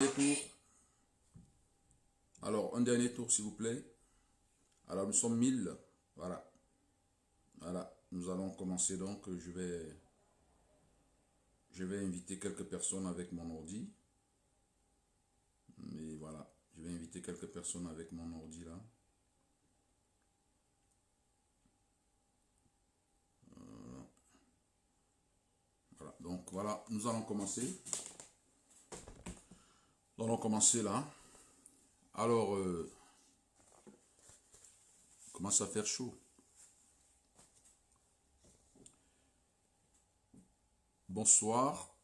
Tour. Alors, un dernier tour, s'il vous plaît. Alors, nous sommes 1000. Voilà. Voilà. Nous allons commencer donc. Je vais inviter quelques personnes avec mon ordi. Mais voilà. Je vais inviter quelques personnes avec mon ordi là. Voilà. Donc, voilà. Nous allons commencer. Nous allons commencer là. Alors, commence à faire chaud. Bonsoir.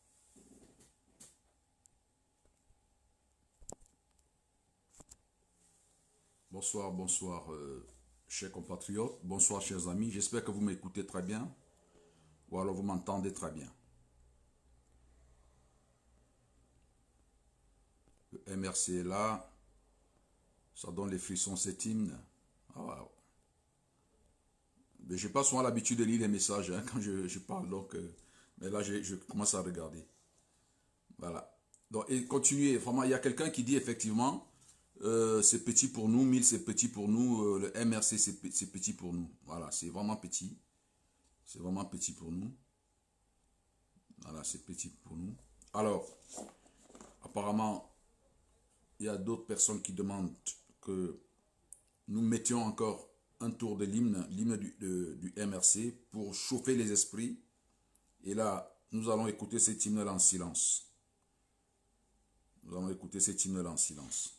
Bonsoir, bonsoir, chers compatriotes. Bonsoir, chers amis. J'espère que vous m'écoutez très bien. Ou alors vous m'entendez très bien. Le MRC est là. Ça donne les frissons, cet hymne. Ah, wow. Mais je n'ai pas souvent l'habitude de lire les messages quand je parle. Donc, mais là, je commence à regarder. Voilà. Donc, et continuez. Vraiment, il y a quelqu'un qui dit effectivement, c'est petit pour nous. 1000, c'est petit pour nous. Le MRC, c'est petit pour nous. Voilà, c'est vraiment petit. C'est vraiment petit pour nous. Voilà, c'est petit pour nous. Alors, apparemment, il y a d'autres personnes qui demandent que nous mettions encore un tour de l'hymne du MRC pour chauffer les esprits. Et là, nous allons écouter cet hymne-là en silence. Nous allons écouter cet hymne-là en silence.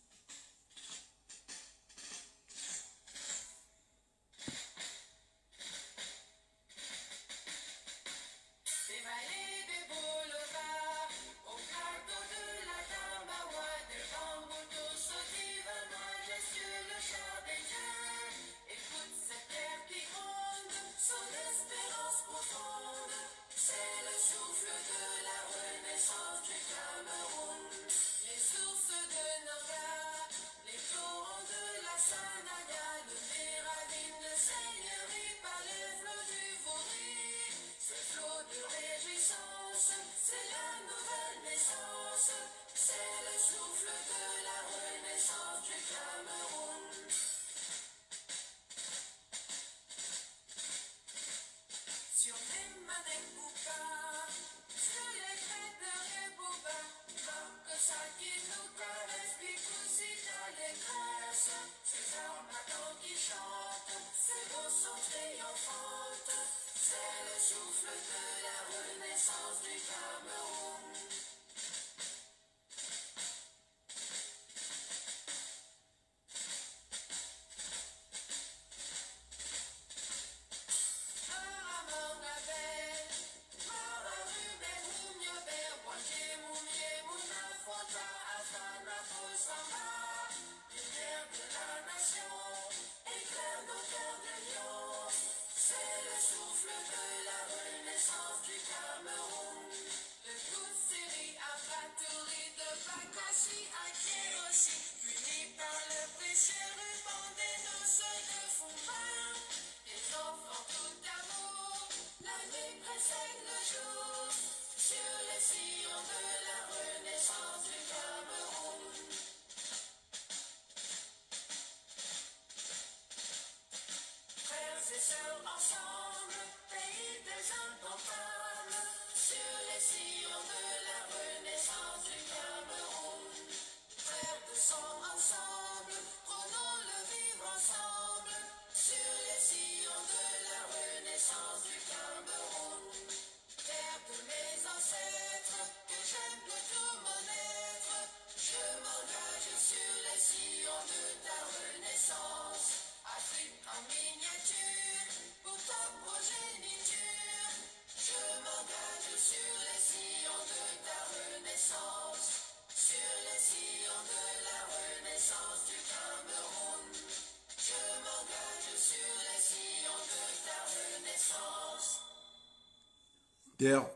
Terre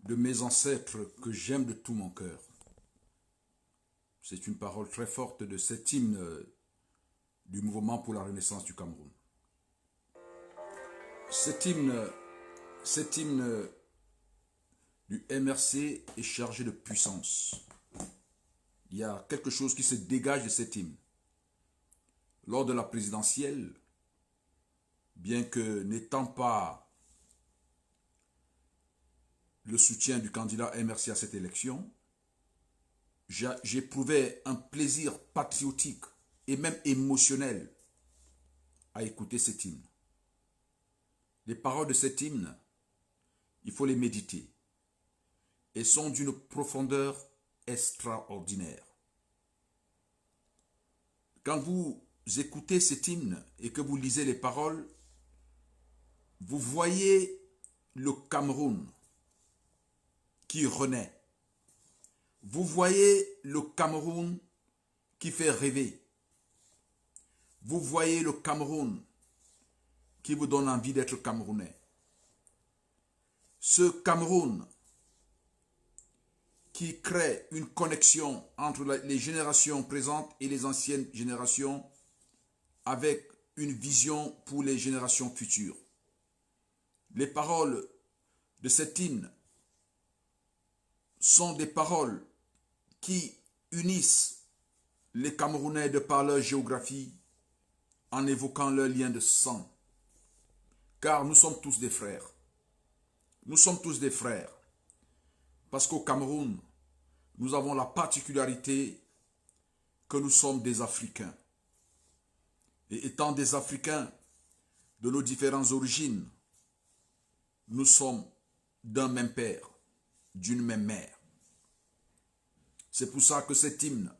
de mes ancêtres que j'aime de tout mon cœur. C'est une parole très forte de cet hymne du mouvement pour la renaissance du Cameroun. Cet hymne du MRC est chargé de puissance. il y a quelque chose qui se dégage de cet hymne. Lors de la présidentielle, bien que n'étant pas le soutien du candidat MRC à cette élection, j'éprouvais un plaisir patriotique et même émotionnel à écouter cet hymne. Les paroles de cet hymne, il faut les méditer, et sont d'une profondeur extraordinaire. Quand vous écoutez cet hymne et que vous lisez les paroles, vous voyez le Cameroun qui renaît. Vous voyez le Cameroun qui fait rêver. Vous voyez le Cameroun qui vous donne envie d'être Camerounais. Ce Cameroun qui crée une connexion entre les générations présentes et les anciennes générations avec une vision pour les générations futures. Les paroles de cet hymne sont des paroles qui unissent les Camerounais de par leur géographie en évoquant leur lien de sang. Car nous sommes tous des frères. Nous sommes tous des frères. Parce qu'au Cameroun, nous avons la particularité que nous sommes des Africains. Et étant des Africains de nos différentes origines, nous sommes d'un même père, d'une même mère. C'est pour ça que cet hymne,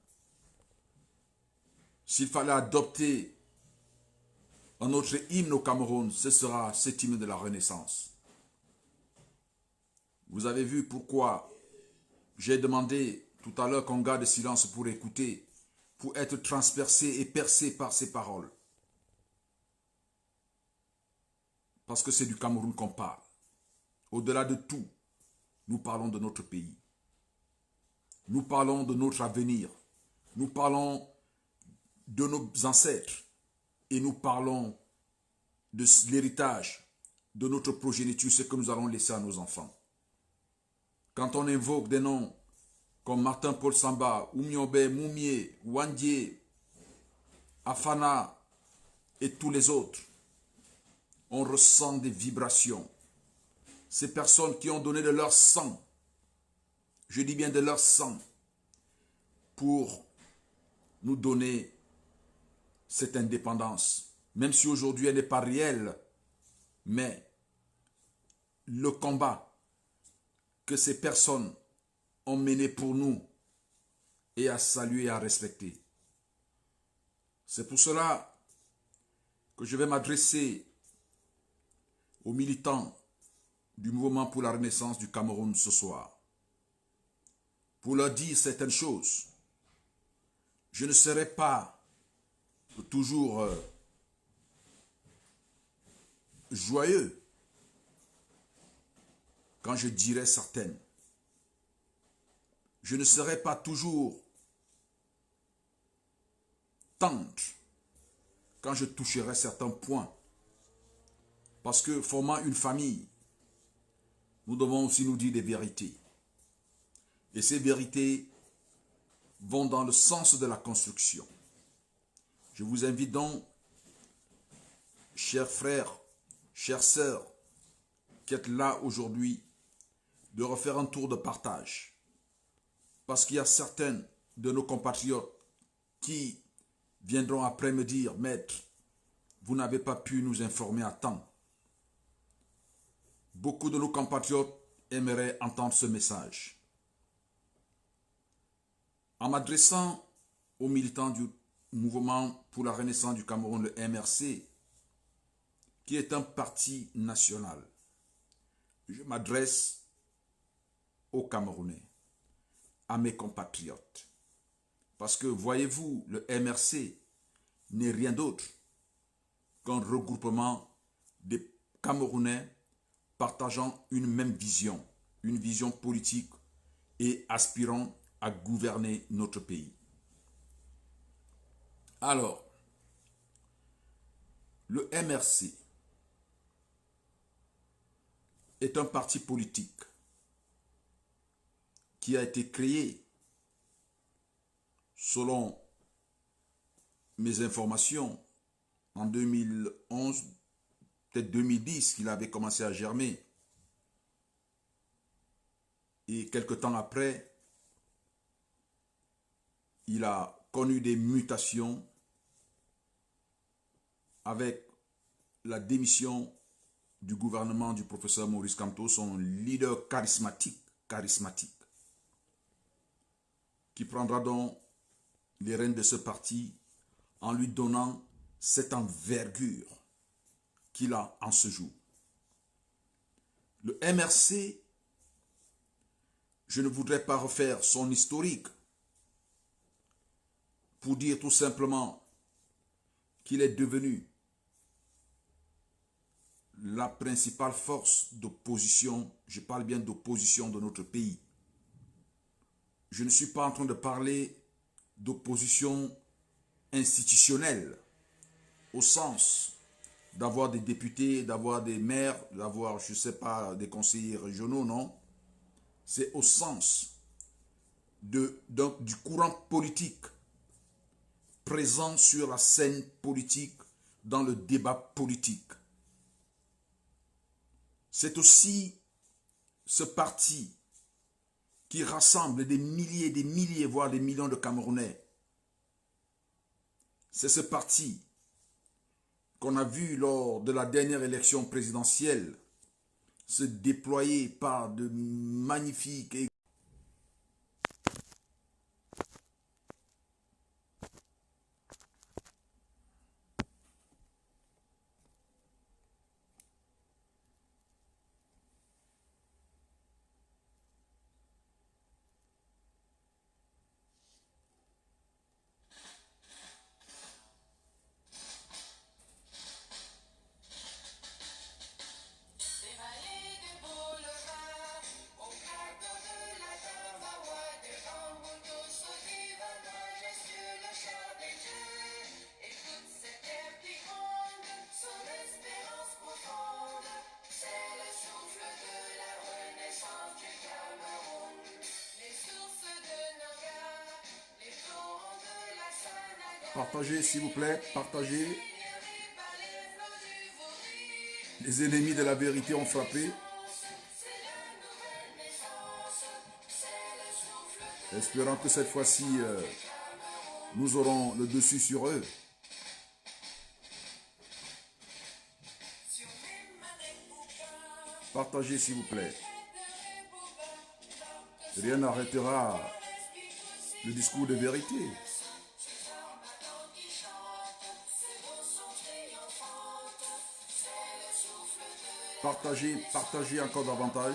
s'il fallait adopter un autre hymne au Cameroun, ce sera cet hymne de la Renaissance. Vous avez vu pourquoi j'ai demandé tout à l'heure qu'on garde silence pour écouter, pour être transpercé et percé par ces paroles. Parce que c'est du Cameroun qu'on parle. Au-delà de tout, nous parlons de notre pays. Nous parlons de notre avenir. Nous parlons de nos ancêtres. Et nous parlons de l'héritage de notre progéniture, ce que nous allons laisser à nos enfants. Quand on invoque des noms comme Martin-Paul Samba, Oumiobe, Moumié, Wandie, Afana et tous les autres, on ressent des vibrations. Ces personnes qui ont donné de leur sang, je dis bien de leur sang, pour nous donner cette indépendance. Même si aujourd'hui elle n'est pas réelle, mais le combat que ces personnes ont mené pour nous est à saluer et à respecter. C'est pour cela que je vais m'adresser aux militants du mouvement pour la renaissance du Cameroun ce soir, pour leur dire certaines choses. Je ne serai pas toujours joyeux quand je dirai certaines. Je ne serai pas toujours tendre quand je toucherai certains points. Parce que formant une famille, nous devons aussi nous dire des vérités. Et ces vérités vont dans le sens de la construction. Je vous invite donc, chers frères, chères sœurs, qui êtes là aujourd'hui, de refaire un tour de partage. Parce qu'il y a certains de nos compatriotes qui viendront après me dire, maître, vous n'avez pas pu nous informer à temps. Beaucoup de nos compatriotes aimeraient entendre ce message. En m'adressant aux militants du mouvement pour la renaissance du Cameroun, le MRC, qui est un parti national, je m'adresse aux Camerounais, à mes compatriotes. Parce que, voyez-vous, le MRC n'est rien d'autre qu'un regroupement des Camerounais partageant une même vision, une vision politique et aspirant à gouverner notre pays. Alors, le MRC est un parti politique qui a été créé selon mes informations, en 2011, peut-être 2010, qu'il avait commencé à germer. Et quelque temps après, il a connu des mutations avec la démission du gouvernement du professeur Maurice Kamto, son leader charismatique, qui prendra donc les rênes de ce parti en lui donnant cette envergure qu'il a en ce jour. Le MRC, je ne voudrais pas refaire son historique pour dire tout simplement qu'il est devenu la principale force d'opposition, je parle bien d'opposition de notre pays. Je ne suis pas en train de parler d'opposition institutionnelle, au sens d'avoir des députés, d'avoir des maires, d'avoir, je ne sais pas, des conseillers régionaux, non. C'est au sens du courant politique présent sur la scène politique, dans le débat politique. C'est aussi ce parti qui rassemble des milliers, voire des millions de Camerounais. C'est ce parti qu'on a vu lors de la dernière élection présidentielle se déployer par de magnifiques et partagez, s'il vous plaît, partagez. Les ennemis de la vérité ont frappé. Espérant que cette fois-ci, nous aurons le dessus sur eux. Partagez, s'il vous plaît. Rien n'arrêtera le discours de vérité. Partagez, partagez encore davantage.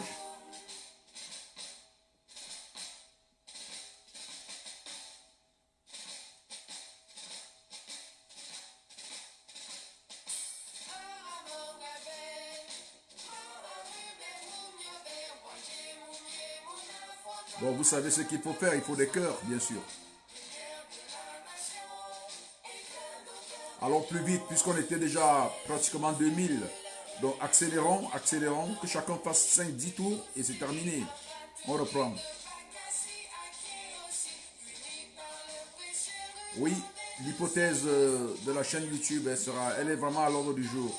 Bon, vous savez ce qu'il faut faire, il faut des cœurs, bien sûr. Allons plus vite, puisqu'on était déjà pratiquement 2000. Donc accélérons, que chacun fasse 5-10 tours et c'est terminé. On reprend. Oui, l'hypothèse de la chaîne YouTube, elle est vraiment à l'ordre du jour.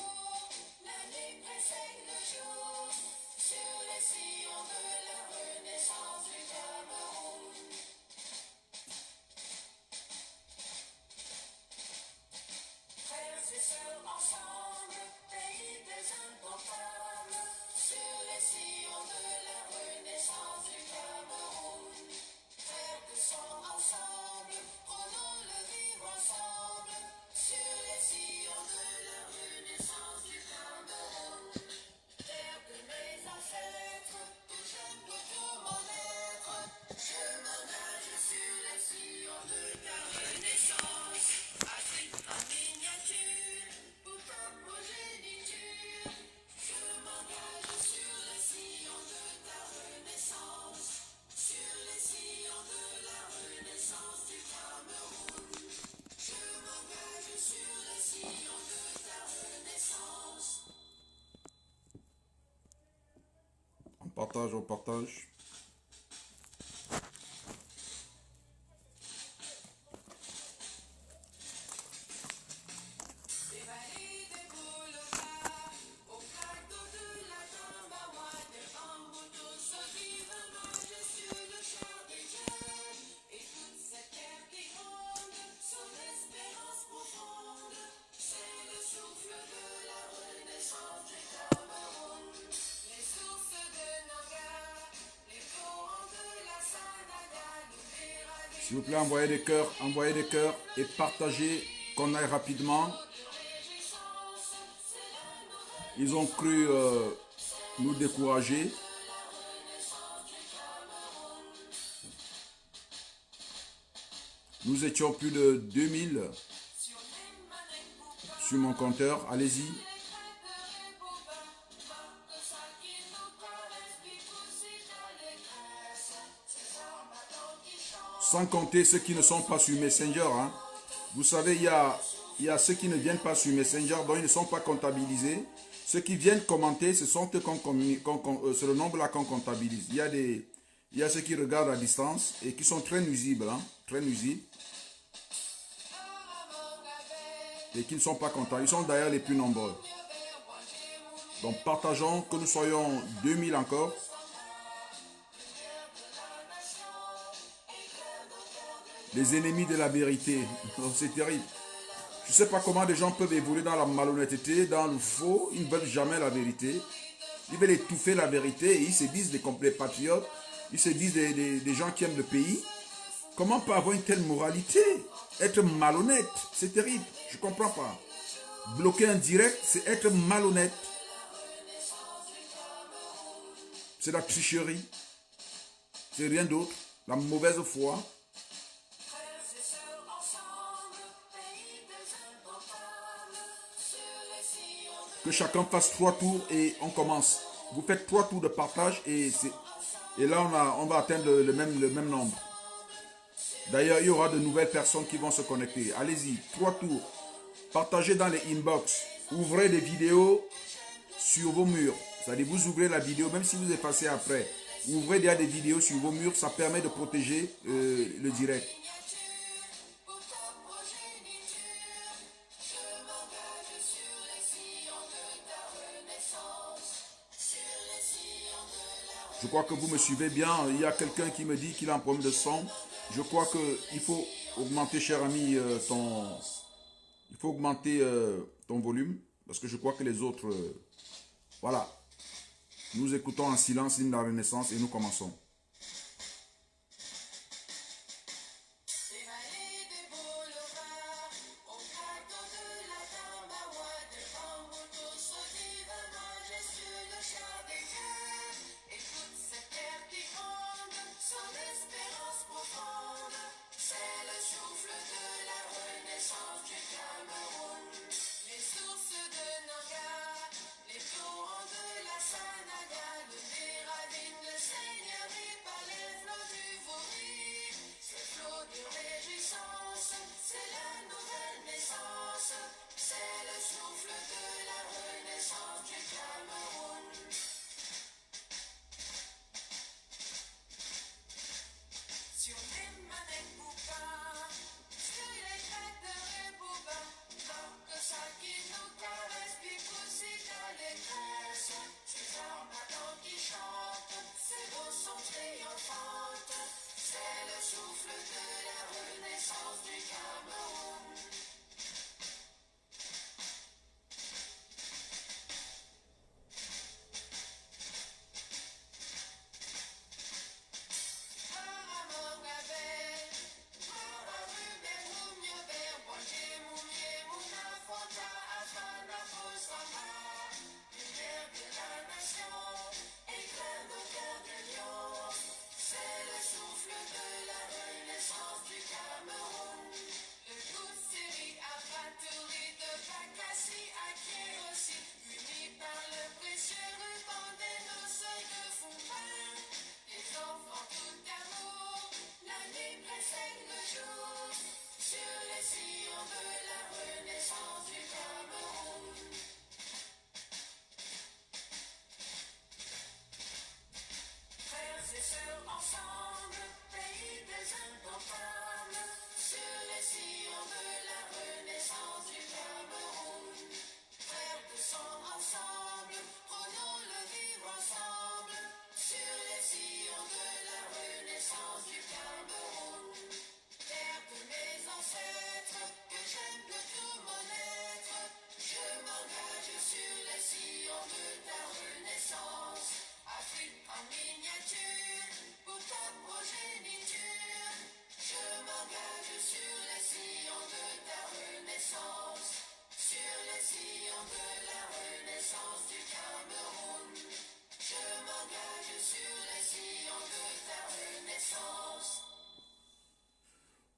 On partage. S'il vous plaît, envoyez des cœurs et partagez qu'on aille rapidement. Ils ont cru nous décourager. Nous étions plus de 2000 sur mon compteur. Allez-y. Sans compter ceux qui ne sont pas sur Messenger. Hein. Vous savez, il y a ceux qui ne viennent pas sur Messenger, donc ils ne sont pas comptabilisés. Ceux qui viennent commenter, ce sont c'est le nombre là qu'on comptabilise. Il y a ceux qui regardent à distance et qui sont très nuisibles. Hein, très nuisibles. Et qui ne sont pas contents. Ils sont d'ailleurs les plus nombreux. Donc partageons, que nous soyons 2000 encore. Les ennemis de la vérité. C'est terrible. Je ne sais pas comment des gens peuvent évoluer dans la malhonnêteté, dans le faux. Ils ne veulent jamais la vérité. Ils veulent étouffer la vérité et ils se disent des complets patriotes. Ils se disent des gens qui aiment le pays. Comment peut avoir une telle moralité? Être malhonnête, c'est terrible. Je ne comprends pas. Bloquer un direct, c'est être malhonnête. C'est la tricherie. C'est rien d'autre. La mauvaise foi. Que chacun fasse 3 tours et on commence. Vous faites 3 tours de partage et là on va atteindre le même nombre. D'ailleurs, il y aura de nouvelles personnes qui vont se connecter. Allez-y, 3 tours. Partagez dans les inbox. Ouvrez des vidéos sur vos murs. C'est-à-dire, vous ouvrez la vidéo, même si vous effacez après. Ouvrez déjà des vidéos sur vos murs, ça permet de protéger le direct. Je crois que vous me suivez bien. Il y a quelqu'un qui me dit qu'il a un problème de son. Je crois qu'il faut augmenter, cher ami, il faut augmenter ton volume. Parce que je crois que les autres... voilà. Nous écoutons en silence l'hymne de la Renaissance et nous commençons.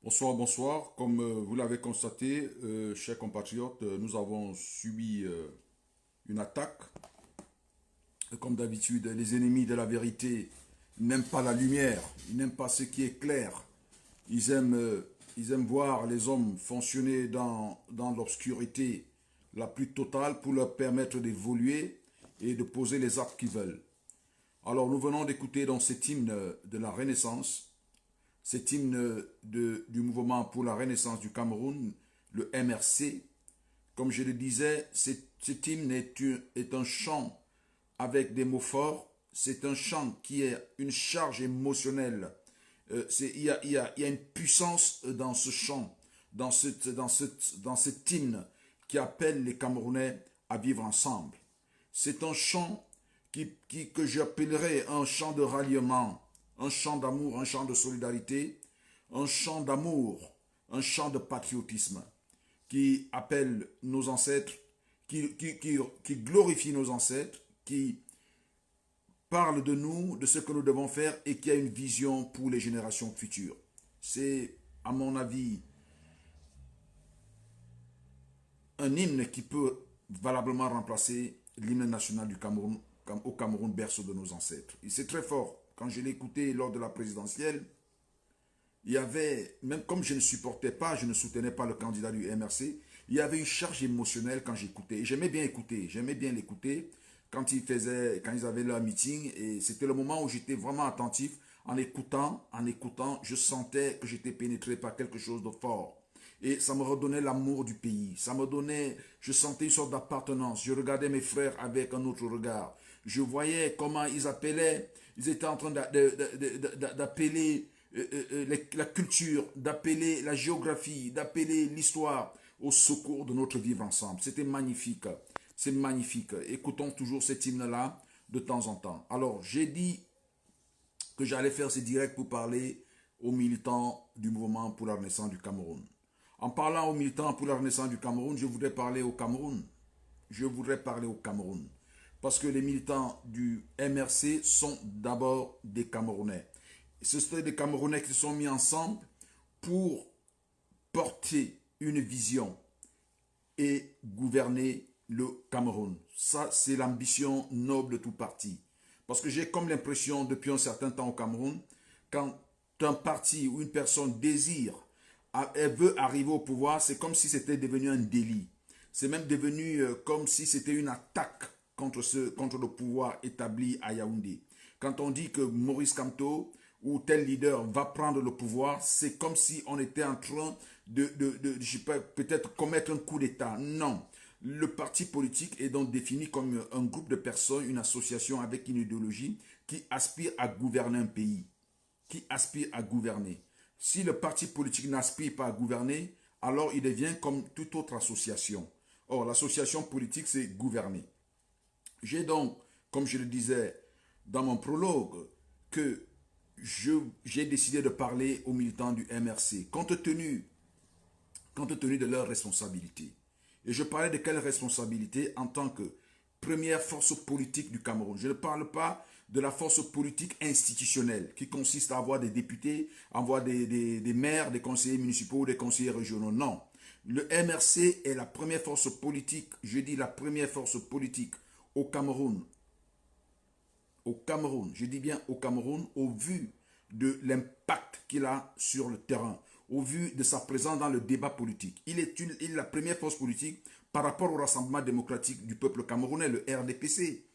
Bonsoir, bonsoir. Comme vous l'avez constaté, chers compatriotes, nous avons subi une attaque. Comme d'habitude, les ennemis de la vérité n'aiment pas la lumière, ils n'aiment pas ce qui est clair. Ils aiment voir les hommes fonctionner dans l'obscurité la plus totale pour leur permettre d'évoluer et de poser les actes qu'ils veulent. Alors nous venons d'écouter dans cet hymne de la Renaissance, cet hymne du mouvement pour la Renaissance du Cameroun, le MRC. Comme je le disais, cet hymne est un chant avec des mots forts. C'est un chant qui est une charge émotionnelle. Il y a une puissance dans ce chant, dans cet hymne qui appelle les Camerounais à vivre ensemble. C'est un chant que j'appellerais un chant de ralliement, un chant d'amour, un chant de solidarité, un chant d'amour, un chant de patriotisme qui appelle nos ancêtres, qui glorifie nos ancêtres, qui parle de nous, de ce que nous devons faire et qui a une vision pour les générations futures. C'est, à mon avis, un hymne qui peut valablement remplacer l'hymne national du Cameroun, au Cameroun, berceau de nos ancêtres. Et c'est très fort. Quand je l'ai écouté lors de la présidentielle, il y avait, même comme je ne supportais pas, je ne soutenais pas le candidat du MRC, il y avait une charge émotionnelle quand j'écoutais. Et j'aimais bien l'écouter quand ils avaient leur meeting. Et c'était le moment où j'étais vraiment attentif. En écoutant, je sentais que j'étais pénétré par quelque chose de fort. Et ça me redonnait l'amour du pays. Je sentais une sorte d'appartenance. Je regardais mes frères avec un autre regard. Je voyais comment ils appelaient, ils étaient en train d'appeler la culture, d'appeler la géographie, d'appeler l'histoire au secours de notre vivre ensemble. C'était magnifique. C'est magnifique. Écoutons toujours cet hymne-là de temps en temps. Alors, j'ai dit que j'allais faire ce direct pour parler aux militants du mouvement pour la Renaissance du Cameroun. En parlant aux militants pour la Renaissance du Cameroun, je voudrais parler au Cameroun. Parce que les militants du MRC sont d'abord des Camerounais. Ce sont des Camerounais qui se sont mis ensemble pour porter une vision et gouverner le Cameroun. Ça, c'est l'ambition noble de tout parti. Parce que j'ai comme l'impression, depuis un certain temps au Cameroun, quand un parti ou une personne désire, elle veut arriver au pouvoir, c'est comme si c'était devenu un délit. C'est même devenu comme si c'était une attaque contre le pouvoir établi à Yaoundé. Quand on dit que Maurice Kamto ou tel leader va prendre le pouvoir, c'est comme si on était en train je sais pas, peut-être commettre un coup d'État. Non. Le parti politique est donc défini comme un groupe de personnes, une association avec une idéologie qui aspire à gouverner un pays, qui aspire à gouverner. Si le parti politique n'aspire pas à gouverner, alors il devient comme toute autre association. Or, l'association politique, c'est gouverner. J'ai donc, comme je le disais dans mon prologue, que j'ai décidé de parler aux militants du MRC, compte tenu de leurs responsabilités. Et je parlais de quelle responsabilité en tant que première force politique du Cameroun. Je ne parle pas de la force politique institutionnelle qui consiste à avoir des députés, à avoir des maires, des conseillers municipaux, des conseillers régionaux. Non. Le MRC est la première force politique, je dis la première force politique au Cameroun. Au Cameroun, je dis bien au Cameroun, au vu de l'impact qu'il a sur le terrain, au vu de sa présence dans le débat politique. Il est la première force politique par rapport au Rassemblement démocratique du peuple camerounais, le RDPC.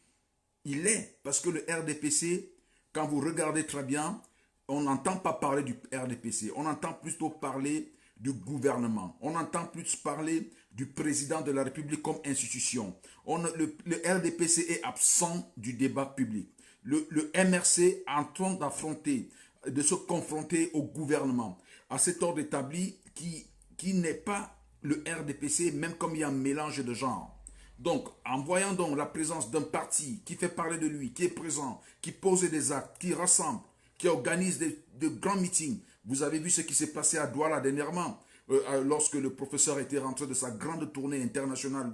Il est, parce que le RDPC, quand vous regardez très bien, on n'entend pas parler du RDPC, on entend plutôt parler du gouvernement, on entend plus parler du président de la République comme institution. Le RDPC est absent du débat public. Le MRC est en train de se confronter au gouvernement, à cet ordre établi qui n'est pas le RDPC, même comme il y a un mélange de genres. Donc, en voyant donc la présence d'un parti qui fait parler de lui, qui est présent, qui pose des actes, qui rassemble, qui organise de grands meetings. Vous avez vu ce qui s'est passé à Douala dernièrement, lorsque le professeur était rentré de sa grande tournée internationale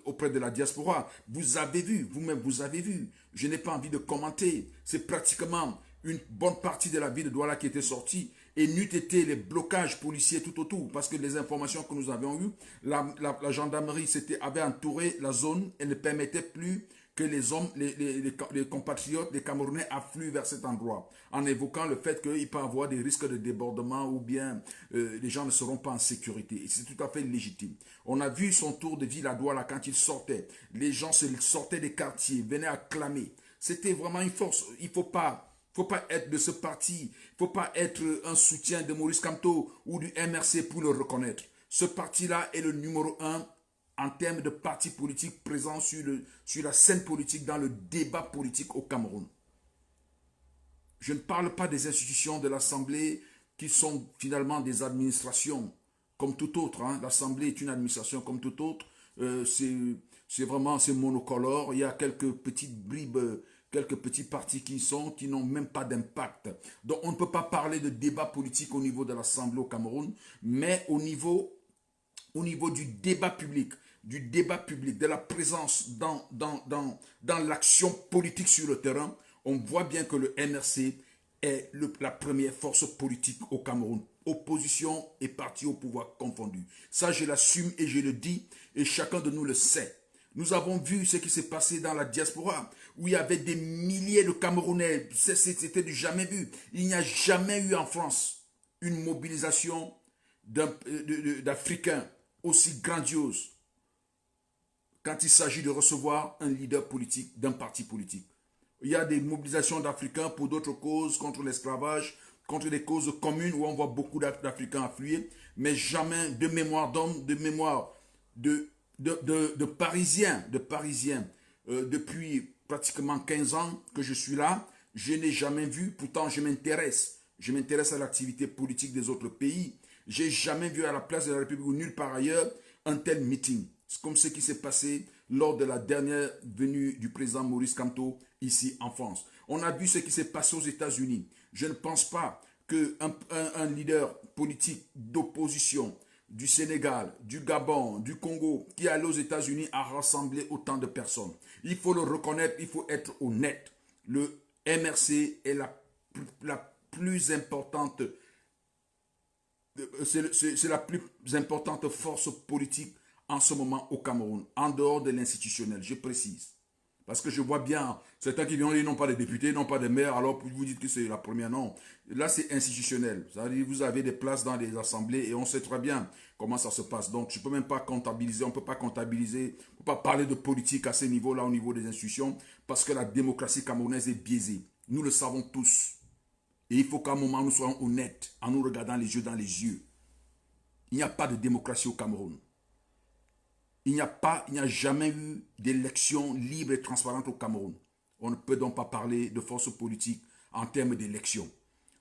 auprès de la diaspora. Vous avez vu, vous-même vous avez vu. Je n'ai pas envie de commenter. C'est pratiquement une bonne partie de la ville de Douala qui était sortie. et n'eût été les blocages policiers tout autour, parce que les informations que nous avions eues, la gendarmerie avait entouré la zone et ne permettait plus que les hommes, les compatriotes, les Camerounais affluent vers cet endroit, en évoquant le fait qu'il peut y avoir des risques de débordement ou bien les gens ne seront pas en sécurité. Et c'est tout à fait légitime. On a vu son tour de ville à Douala quand il sortait. Les gens sortaient des quartiers, venaient acclamer. C'était vraiment une force. Il ne faut pas être de ce parti. Il ne faut pas être un soutien de Maurice Kamto ou du MRC pour le reconnaître. Ce parti-là est le numéro 1 en termes de parti politique présent sur la scène politique, dans le débat politique au Cameroun. Je ne parle pas des institutions de l'Assemblée qui sont finalement des administrations comme tout autre. Hein. L'Assemblée est une administration comme tout autre. C'est vraiment monocolore. Il y a quelques petites bribes, quelques petits partis qui n'ont même pas d'impact. Donc on ne peut pas parler de débat politique au niveau de l'Assemblée au Cameroun, mais au niveau du débat public, de la présence dans l'action politique sur le terrain, on voit bien que le MRC est la première force politique au Cameroun. Opposition et parti au pouvoir confondus. Ça, je l'assume et je le dis, et chacun de nous le sait. Nous avons vu ce qui s'est passé dans la diaspora, où il y avait des milliers de Camerounais. C'était du jamais vu. Il n'y a jamais eu en France une mobilisation d'Africains aussi grandiose quand il s'agit de recevoir un leader politique d'un parti politique. Il y a des mobilisations d'Africains pour d'autres causes, contre l'esclavage, contre des causes communes où on voit beaucoup d'Africains affluer, mais jamais de mémoire d'hommes, de mémoire de Parisiens. Depuis pratiquement 15 ans que je suis là, je n'ai jamais vu, pourtant je m'intéresse à l'activité politique des autres pays. J'ai jamais vu à la place de la République ou nulle part ailleurs un tel meeting. C'est comme ce qui s'est passé lors de la dernière venue du président Maurice Kamto ici en France. On a vu ce qui s'est passé aux États-Unis. Je ne pense pas qu'un leader politique d'opposition du Sénégal, du Gabon, du Congo, qui est allé aux États-Unis a rassemblé autant de personnes. Il faut le reconnaître, il faut être honnête. Le MRC est la plus importante, c'est la plus importante force politique en ce moment au Cameroun, en dehors de l'institutionnel, je précise. Parce que je vois bien, certains qui viennent, ils n'ont pas de députés, n'ont pas de maires, alors vous dites que c'est la première, non. Là, c'est institutionnel. C'est-à-dire, vous avez des places dans les assemblées et on sait très bien comment ça se passe. Donc, je ne peux même pas comptabiliser, on ne peut pas comptabiliser, on ne peut pas parler de politique à ce niveau-là, au niveau des institutions, parce que la démocratie camerounaise est biaisée. Nous le savons tous. Et il faut qu'à un moment, nous soyons honnêtes, en nous regardant les yeux dans les yeux. Il n'y a pas de démocratie au Cameroun. Il n'y a jamais eu d'élection libre et transparente au Cameroun. On ne peut donc pas parler de force politique en termes d'élection.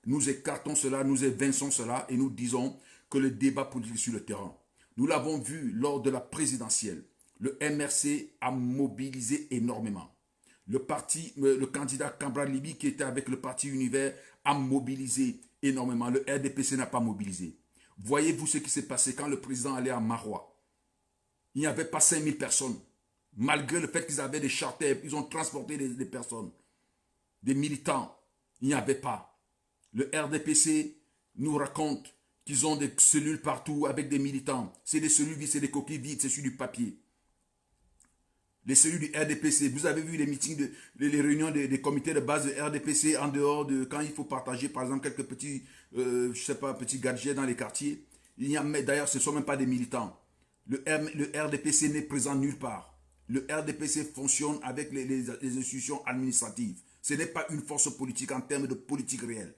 Nous écartons cela, nous évinçons cela et nous disons que le débat politique est sur le terrain. Nous l'avons vu lors de la présidentielle. Le MRC a mobilisé énormément. Le candidat Cambra Libi qui était avec le parti Univers a mobilisé énormément. Le RDPC n'a pas mobilisé. Voyez-vous ce qui s'est passé quand le président allait à Marois? Il n'y avait pas 5000 personnes. Malgré le fait qu'ils avaient des charters, ils ont transporté des personnes, des militants. Il n'y avait pas. Le RDPC nous raconte qu'ils ont des cellules partout avec des militants. C'est des cellules vides, c'est des coquilles vides, c'est sur du papier. Les cellules du RDPC, vous avez vu les meetings, les réunions des comités de base de RDPC en dehors de quand il faut partager par exemple quelques petits, petits gadgets dans les quartiers. D'ailleurs, ce ne sont même pas des militants. Le RDPC n'est présent nulle part. Le RDPC fonctionne avec les institutions administratives. Ce n'est pas une force politique en termes de politique réelle.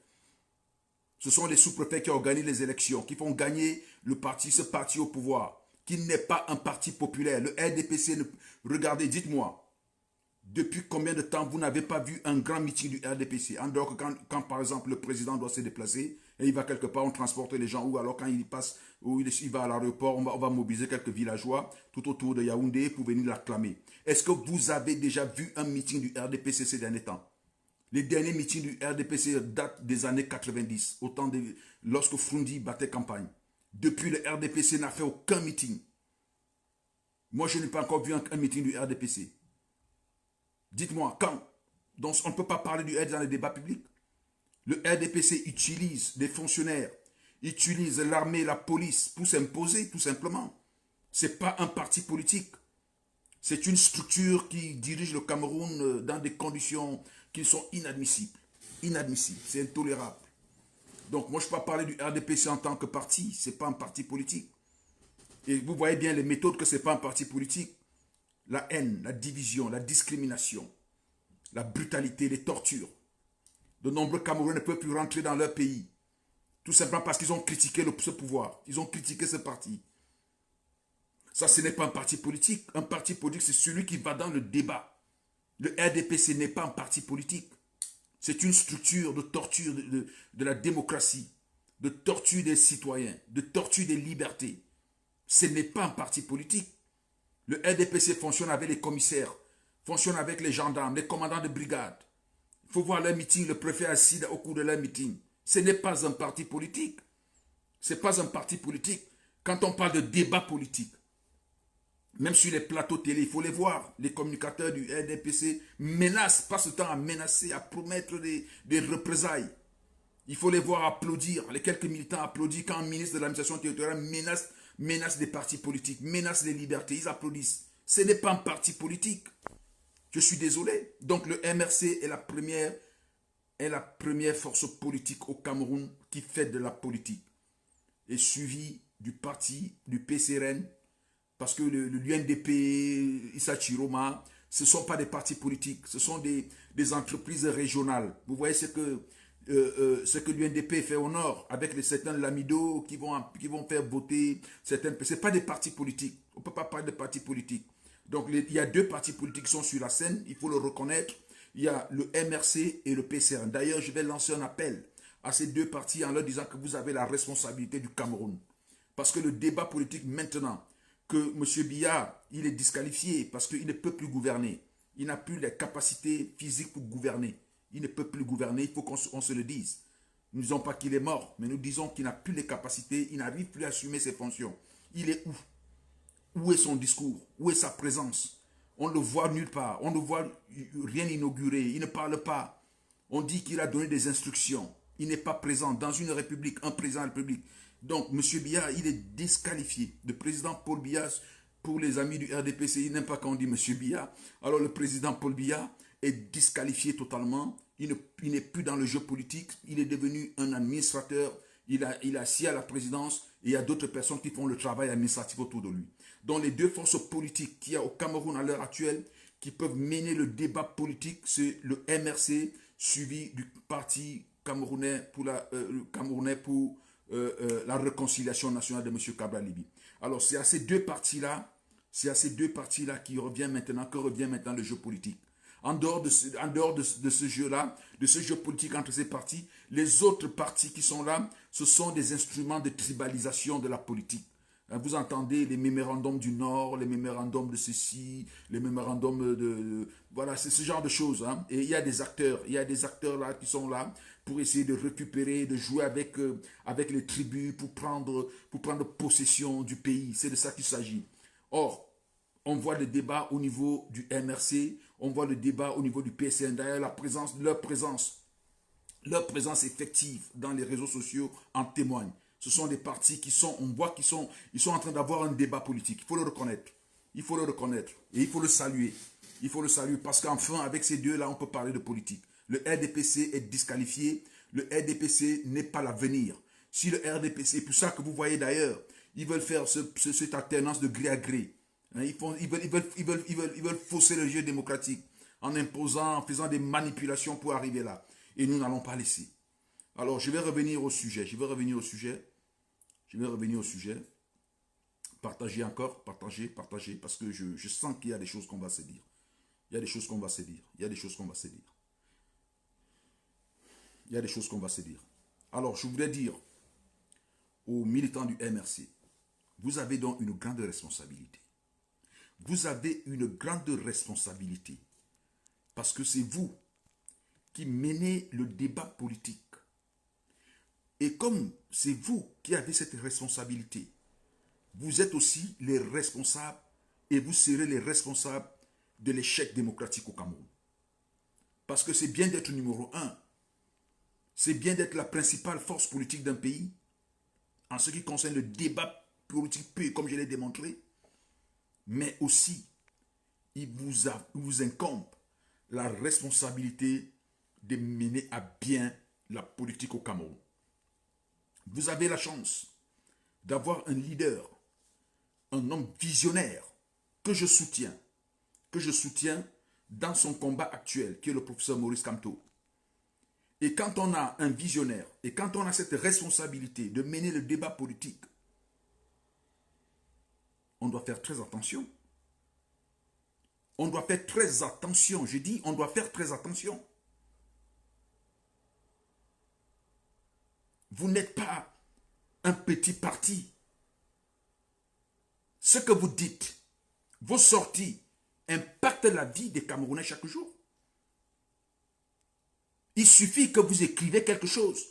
Ce sont les sous-préfets qui organisent les élections, qui font gagner ce parti au pouvoir, qui n'est pas un parti populaire. Le RDPC, regardez, dites-moi, depuis combien de temps vous n'avez pas vu un grand meeting du RDPC? En dehors que quand par exemple le président doit se déplacer et il va quelque part, on transporte les gens, ou alors quand il passe, ou il va à l'aéroport, on va mobiliser quelques villageois tout autour de Yaoundé pour venir l'acclamer. Est-ce que vous avez déjà vu un meeting du RDPC ces derniers temps? Les derniers meetings du RDPC datent des années 90, lorsque Frundi battait campagne. Depuis, le RDPC n'a fait aucun meeting. Moi, je n'ai pas encore vu un meeting du RDPC. Dites-moi, quand? Donc, on ne peut pas parler du RDPC dans les débats publics. Le RDPC utilise des fonctionnaires, utilise l'armée, la police pour s'imposer tout simplement. Ce n'est pas un parti politique. C'est une structure qui dirige le Cameroun dans des conditions qui sont inadmissibles. Inadmissibles, c'est intolérable. Donc moi je ne peux pas parler du RDPC en tant que parti, ce n'est pas un parti politique. Et vous voyez bien les méthodes que ce n'est pas un parti politique. La haine, la division, la discrimination, la brutalité, les tortures. De nombreux Camerounais ne peuvent plus rentrer dans leur pays. Tout simplement parce qu'ils ont critiqué ce pouvoir. Ils ont critiqué ce parti. Ça, ce n'est pas un parti politique. Un parti politique, c'est celui qui va dans le débat. Le RDPC n'est pas un parti politique. C'est une structure de torture de la démocratie, de torture des citoyens, de torture des libertés. Ce n'est pas un parti politique. Le RDPC fonctionne avec les commissaires, fonctionne avec les gendarmes, les commandants de brigade. Il faut voir leur meeting, le préfet assis au cours de leur meeting. Ce n'est pas un parti politique. Ce n'est pas un parti politique. Quand on parle de débat politique, même sur les plateaux télé, il faut les voir. Les communicateurs du RDPC menacent, passent le temps à menacer, à promettre des représailles. Il faut les voir applaudir. Les quelques militants applaudissent quand un ministre de l'administration territoriale menace des partis politiques, menace les libertés. Ils applaudissent. Ce n'est pas un parti politique. Je suis désolé. Donc le MRC est la première force politique au Cameroun qui fait de la politique. Et suivi du parti, du PCRN, parce que l'UNDP, Issa Chiroma, ce ne sont pas des partis politiques, ce sont des entreprises régionales. Vous voyez ce que l'UNDP fait au nord, avec certains lamidos qui vont faire voter certains. Ce n'est pas des partis politiques. On ne peut pas parler de partis politiques. Donc il y a deux partis politiques qui sont sur la scène, il faut le reconnaître. Il y a le MRC et le PCRN. D'ailleurs, je vais lancer un appel à ces deux partis en leur disant que vous avez la responsabilité du Cameroun. Parce que le débat politique maintenant, que M. Biya, il est disqualifié parce qu'il ne peut plus gouverner. Il n'a plus les capacités physiques pour gouverner. Il ne peut plus gouverner, il faut qu'on se le dise. Nous ne disons pas qu'il est mort, mais nous disons qu'il n'a plus les capacités, il n'arrive plus à assumer ses fonctions. Il est où? Où est son discours? Où est sa présence? On ne le voit nulle part. On ne voit rien inauguré. Il ne parle pas. On dit qu'il a donné des instructions. Il n'est pas présent dans une république, un président de la république. Donc, M. Biya, il est disqualifié. Le président Paul Biya, pour les amis du RDPC, il n'aime pas quand on dit M. Biya. Alors, le président Paul Biya est disqualifié totalement. Il n'est plus dans le jeu politique. Il est devenu un administrateur. Il est assis à la présidence et il y a d'autres personnes qui font le travail administratif autour de lui. Donc, les deux forces politiques qu'il y a au Cameroun à l'heure actuelle qui peuvent mener le débat politique, c'est le MRC suivi du parti camerounais pour la réconciliation nationale de M. Cabral Libi. Alors, c'est à ces deux partis-là que revient maintenant le jeu politique. En dehors de ce jeu-là, de ce jeu politique entre ces partis, les autres partis qui sont là, ce sont des instruments de tribalisation de la politique. Vous entendez les mémorandums du Nord, les mémorandums de ceci, les mémorandums voilà, c'est ce genre de choses. Hein. Et il y a des acteurs là qui sont là pour essayer de récupérer, de jouer avec les tribus pour prendre possession du pays. C'est de ça qu'il s'agit. Or, on voit le débat au niveau du MRC, on voit le débat au niveau du PCN. D'ailleurs, leur présence effective dans les réseaux sociaux en témoigne. Ce sont des partis on voit qu'ils sont en train d'avoir un débat politique. Il faut le reconnaître. Il faut le reconnaître. Et il faut le saluer. Il faut le saluer parce qu'enfin, avec ces deux-là, on peut parler de politique. Le RDPC est disqualifié. Le RDPC n'est pas l'avenir. Si le RDPC, c'est pour ça que vous voyez d'ailleurs, ils veulent faire cette alternance de gré à gré. Ils veulent fausser le jeu démocratique en imposant, en faisant des manipulations pour arriver là. Et nous n'allons pas laisser. Alors, je vais revenir au sujet. Partagez encore, partagez, parce que je sens qu'il y a des choses qu'on va se dire. Il y a des choses qu'on va se dire. Alors, je voudrais dire aux militants du MRC, vous avez donc une grande responsabilité. Vous avez une grande responsabilité parce que c'est vous qui menez le débat politique. Et comme c'est vous qui avez cette responsabilité, vous êtes aussi les responsables et vous serez les responsables de l'échec démocratique au Cameroun. Parce que c'est bien d'être numéro 1. C'est bien d'être la principale force politique d'un pays en ce qui concerne le débat politique pur, comme je l'ai démontré. Mais aussi, il vous incombe la responsabilité de mener à bien la politique au Cameroun. Vous avez la chance d'avoir un leader, un homme visionnaire que je soutiens dans son combat actuel, qui est le professeur Maurice Kamto. Et quand on a un visionnaire, et quand on a cette responsabilité de mener le débat politique, on doit faire très attention. On doit faire très attention. Je dis, on doit faire très attention. Vous n'êtes pas un petit parti. Ce que vous dites, vos sorties, impactent la vie des Camerounais chaque jour. Il suffit que vous écrivez quelque chose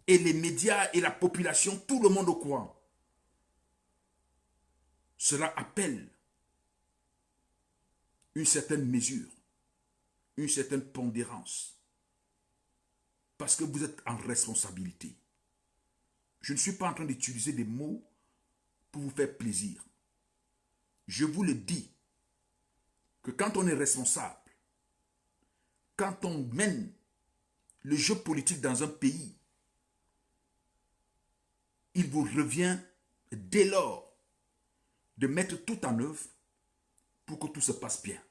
et les médias et la population, tout le monde au courant. Cela appelle une certaine mesure, une certaine pondérance. Parce que vous êtes en responsabilité. Je ne suis pas en train d'utiliser des mots pour vous faire plaisir. Je vous le dis, que quand on est responsable, quand on mène le jeu politique dans un pays, il vous revient dès lors de mettre tout en œuvre pour que tout se passe bien.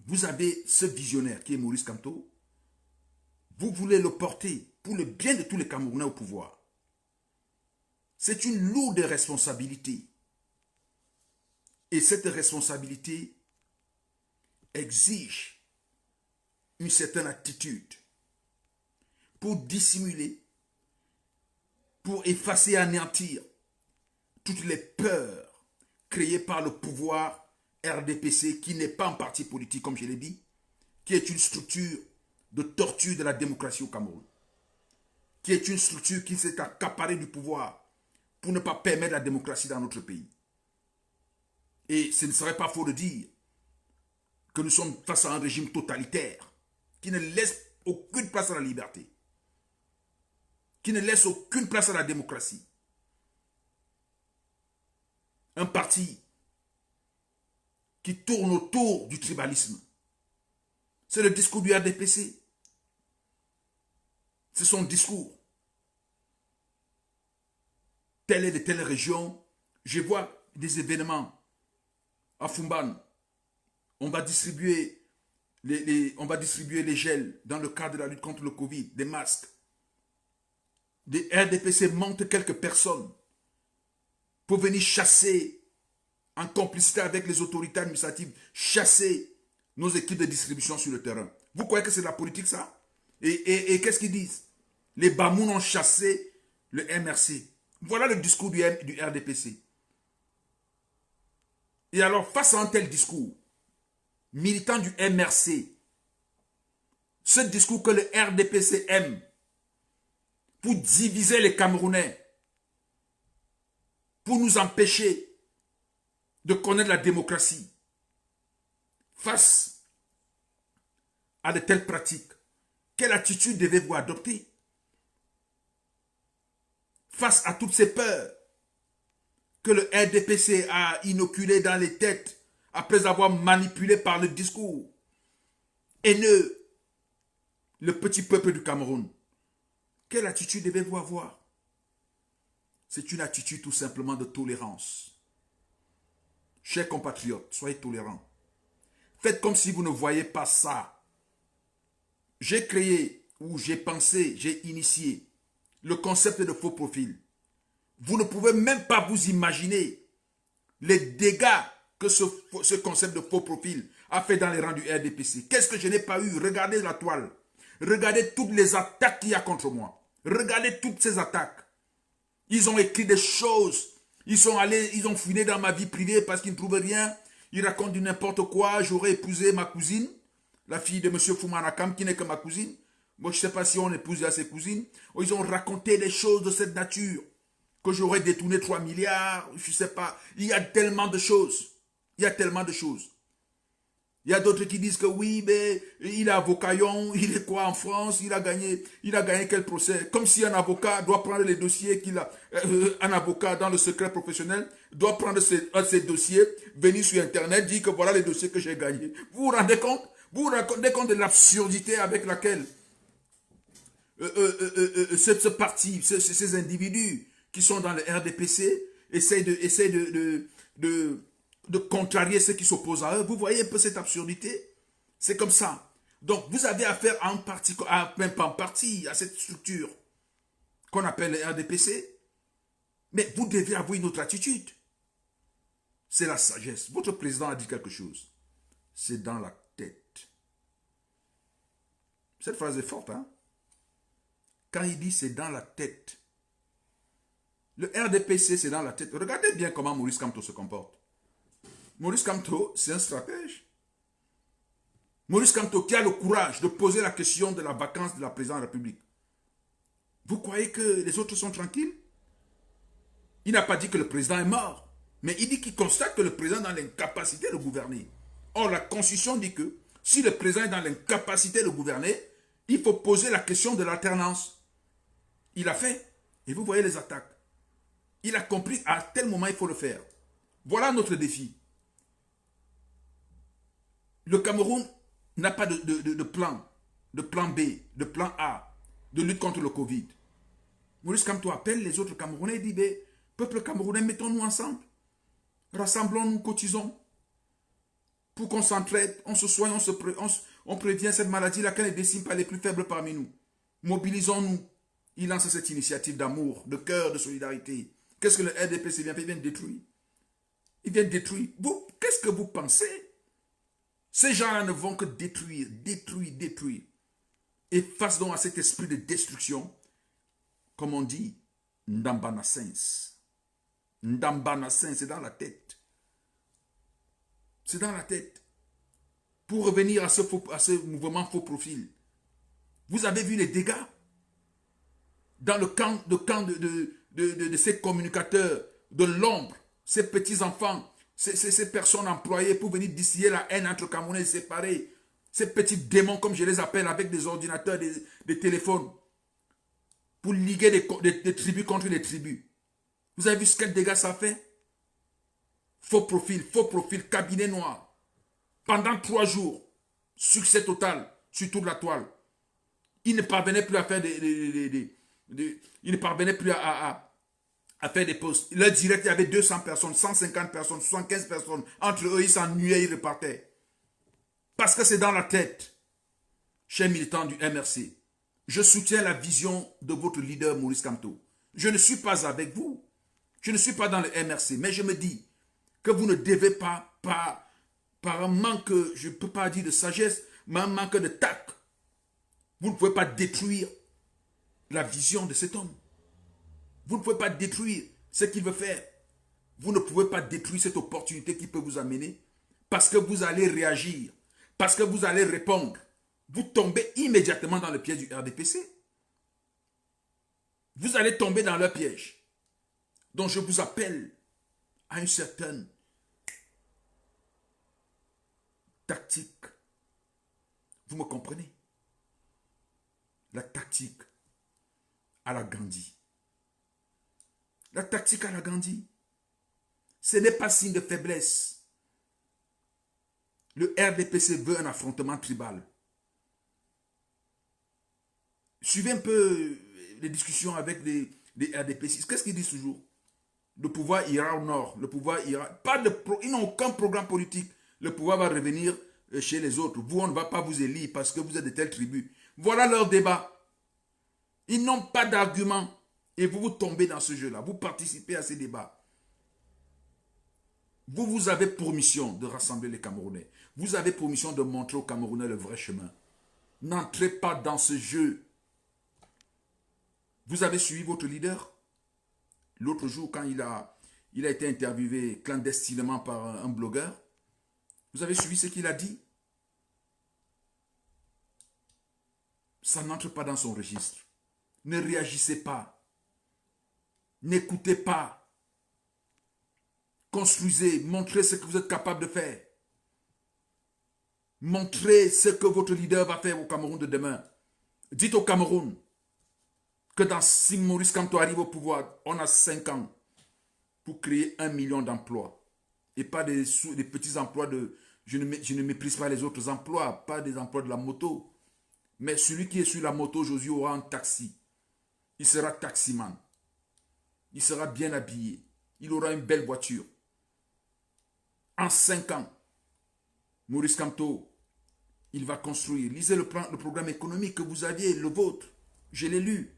Vous avez ce visionnaire qui est Maurice Kamto, vous voulez le porter pour le bien de tous les Camerounais au pouvoir. C'est une lourde responsabilité. Et cette responsabilité exige une certaine attitude pour dissimuler, pour effacer et anéantir toutes les peurs créées par le pouvoir RDPC, qui n'est pas un parti politique, comme je l'ai dit, qui est une structure de torture de la démocratie au Cameroun, qui est une structure qui s'est accaparée du pouvoir pour ne pas permettre la démocratie dans notre pays. Et ce ne serait pas faux de dire que nous sommes face à un régime totalitaire qui ne laisse aucune place à la liberté, qui ne laisse aucune place à la démocratie. Un parti qui tourne autour du tribalisme. C'est le discours du RDPC. C'est son discours. Telle est de telle région. Je vois des événements à Fumban. On va distribuer les gels dans le cadre de la lutte contre le Covid, des masques. Des RDPC montent quelques personnes pour venir chasser, en complicité avec les autorités administratives, chasser nos équipes de distribution sur le terrain. Vous croyez que c'est de la politique, ça? Et qu'est-ce qu'ils disent? Les Bamoun ont chassé le MRC. Voilà le discours du RDPC. Et alors, face à un tel discours, militant du MRC, ce discours que le RDPC aime, pour diviser les Camerounais, pour nous empêcher de connaître la démocratie, face à de telles pratiques, quelle attitude devez-vous adopter? Face à toutes ces peurs que le RDPC a inoculées dans les têtes après avoir manipulé par le discours haineux le petit peuple du Cameroun, quelle attitude devez-vous avoir? C'est une attitude tout simplement de tolérance. Chers compatriotes, soyez tolérants. Faites comme si vous ne voyez pas ça. J'ai créé, ou j'ai pensé, j'ai initié le concept de faux profil. Vous ne pouvez même pas vous imaginer les dégâts que ce concept de faux profil a fait dans les rangs du RDPC. Qu'est-ce que je n'ai pas eu? Regardez la toile. Regardez toutes les attaques qu'il y a contre moi. Regardez toutes ces attaques. Ils ont écrit des choses. Ils sont allés, ils ont fouiné dans ma vie privée parce qu'ils ne trouvaient rien. Ils racontent du n'importe quoi. J'aurais épousé ma cousine, la fille de M. Foumanakam, qui n'est que ma cousine. Moi, je ne sais pas si on épouse à ses cousines. Ils ont raconté des choses de cette nature. Que j'aurais détourné 3 milliards, je ne sais pas. Il y a tellement de choses. Il y a tellement de choses. Il y a d'autres qui disent que oui, mais il est avocat, il est quoi en France, il a gagné quel procès. Comme si un avocat doit prendre les dossiers qu'il a, un avocat dans le secret professionnel doit prendre ces dossiers, venir sur Internet, dire que voilà les dossiers que j'ai gagnés. Vous vous rendez compte? Vous vous rendez compte de l'absurdité avec laquelle ce parti, ces individus qui sont dans le RDPC essayent de contrarier ceux qui s'opposent à eux. Vous voyez un peu cette absurdité? C'est comme ça. Donc, vous avez affaire à un parti, même pas un parti, à cette structure qu'on appelle le RDPC. Mais vous devez avoir une autre attitude. C'est la sagesse. Votre président a dit quelque chose. C'est dans la tête. Cette phrase est forte, hein? Quand il dit c'est dans la tête. Le RDPC, c'est dans la tête. Regardez bien comment Maurice Kamto se comporte. Maurice Kamto, c'est un stratège. Maurice Kamto qui a le courage de poser la question de la vacance de la présidence de la République. Vous croyez que les autres sont tranquilles? Il n'a pas dit que le président est mort. Mais il dit qu'il constate que le président est dans l'incapacité de gouverner. Or, la Constitution dit que si le président est dans l'incapacité de gouverner, il faut poser la question de l'alternance. Il a fait. Et vous voyez les attaques. Il a compris à tel moment il faut le faire. Voilà notre défi. Le Cameroun n'a pas de plan B, de plan A, de lutte contre le Covid. Maurice Kamto appelle les autres Camerounais et dit, peuple camerounais, mettons-nous ensemble. Rassemblons-nous, cotisons. Pour qu'on s'entraide, on se soigne, on prévient cette maladie laquelle ne décime pas les plus faibles parmi nous. Mobilisons-nous. Il lance cette initiative d'amour, de cœur, de solidarité. Qu'est-ce que le RDPC vient faire? Il vient détruire. Il vient détruire. Vous, qu'est-ce que vous pensez? Ces gens-là ne vont que détruire, détruire, détruire. Et face donc à cet esprit de destruction, comme on dit, Ndambanasens. Ndambanasens, c'est dans la tête. C'est dans la tête. Pour revenir à ce mouvement faux profil, vous avez vu les dégâts dans le camp de ces communicateurs de l'ombre, ces petits-enfants, ces personnes employées pour venir distiller la haine entre Camerounais séparés, ces petits démons comme je les appelle avec des ordinateurs, des téléphones, pour liguer des tribus contre les tribus. Vous avez vu ce quel dégât ça fait? Faux profil, cabinet noir. Pendant 3 jours, succès total sur toute la toile. Ils ne parvenaient plus à faire ils ne parvenaient plus à faire des posts. Leur direct, il y avait 200 personnes, 150 personnes, 75 personnes. Entre eux, ils s'ennuyaient, ils repartaient. Parce que c'est dans la tête. Chers militants du MRC, je soutiens la vision de votre leader Maurice Kamto. Je ne suis pas avec vous. Je ne suis pas dans le MRC. Mais je me dis que vous ne devez pas, par un manque, je ne peux pas dire de sagesse, mais un manque de tact, vous ne pouvez pas détruire la vision de cet homme. Vous ne pouvez pas détruire ce qu'il veut faire. Vous ne pouvez pas détruire cette opportunité qui peut vous amener parce que vous allez réagir, parce que vous allez répondre. Vous tombez immédiatement dans le piège du RDPC. Vous allez tomber dans leur piège. Donc je vous appelle à une certaine tactique. Vous me comprenez? La tactique à la Gandhi. La tactique à la Gandhi, ce n'est pas signe de faiblesse. Le RDPC veut un affrontement tribal. Suivez un peu les discussions avec les RDPC. Qu'est-ce qu'ils disent toujours? Le pouvoir ira au nord. Le pouvoir ira... Ils n'ont aucun programme politique. Le pouvoir va revenir chez les autres. Vous, on ne va pas vous élire parce que vous êtes de telle tribu. Voilà leur débat. Ils n'ont pas d'argument. Et vous tombez dans ce jeu-là. Vous participez à ces débats. Vous avez pour mission de rassembler les Camerounais. Vous avez pour mission de montrer aux Camerounais le vrai chemin. N'entrez pas dans ce jeu. Vous avez suivi votre leader. L'autre jour, quand il a été interviewé clandestinement par un blogueur, vous avez suivi ce qu'il a dit? Ça n'entre pas dans son registre. Ne réagissez pas. N'écoutez pas. Construisez, montrez ce que vous êtes capable de faire. Montrez ce que votre leader va faire au Cameroun de demain. Dites au Cameroun que si Maurice Kamto arrive au pouvoir, on a 5 ans pour créer 1 million d'emplois. Et pas des petits emplois de... Je ne méprise pas les autres emplois, pas des emplois de la moto. Mais celui qui est sur la moto aujourd'hui aura un taxi. Il sera taximan. Il sera bien habillé. Il aura une belle voiture. En 5 ans, Maurice Kamto, il va construire. Lisez le programme économique que vous aviez, le vôtre. Je l'ai lu.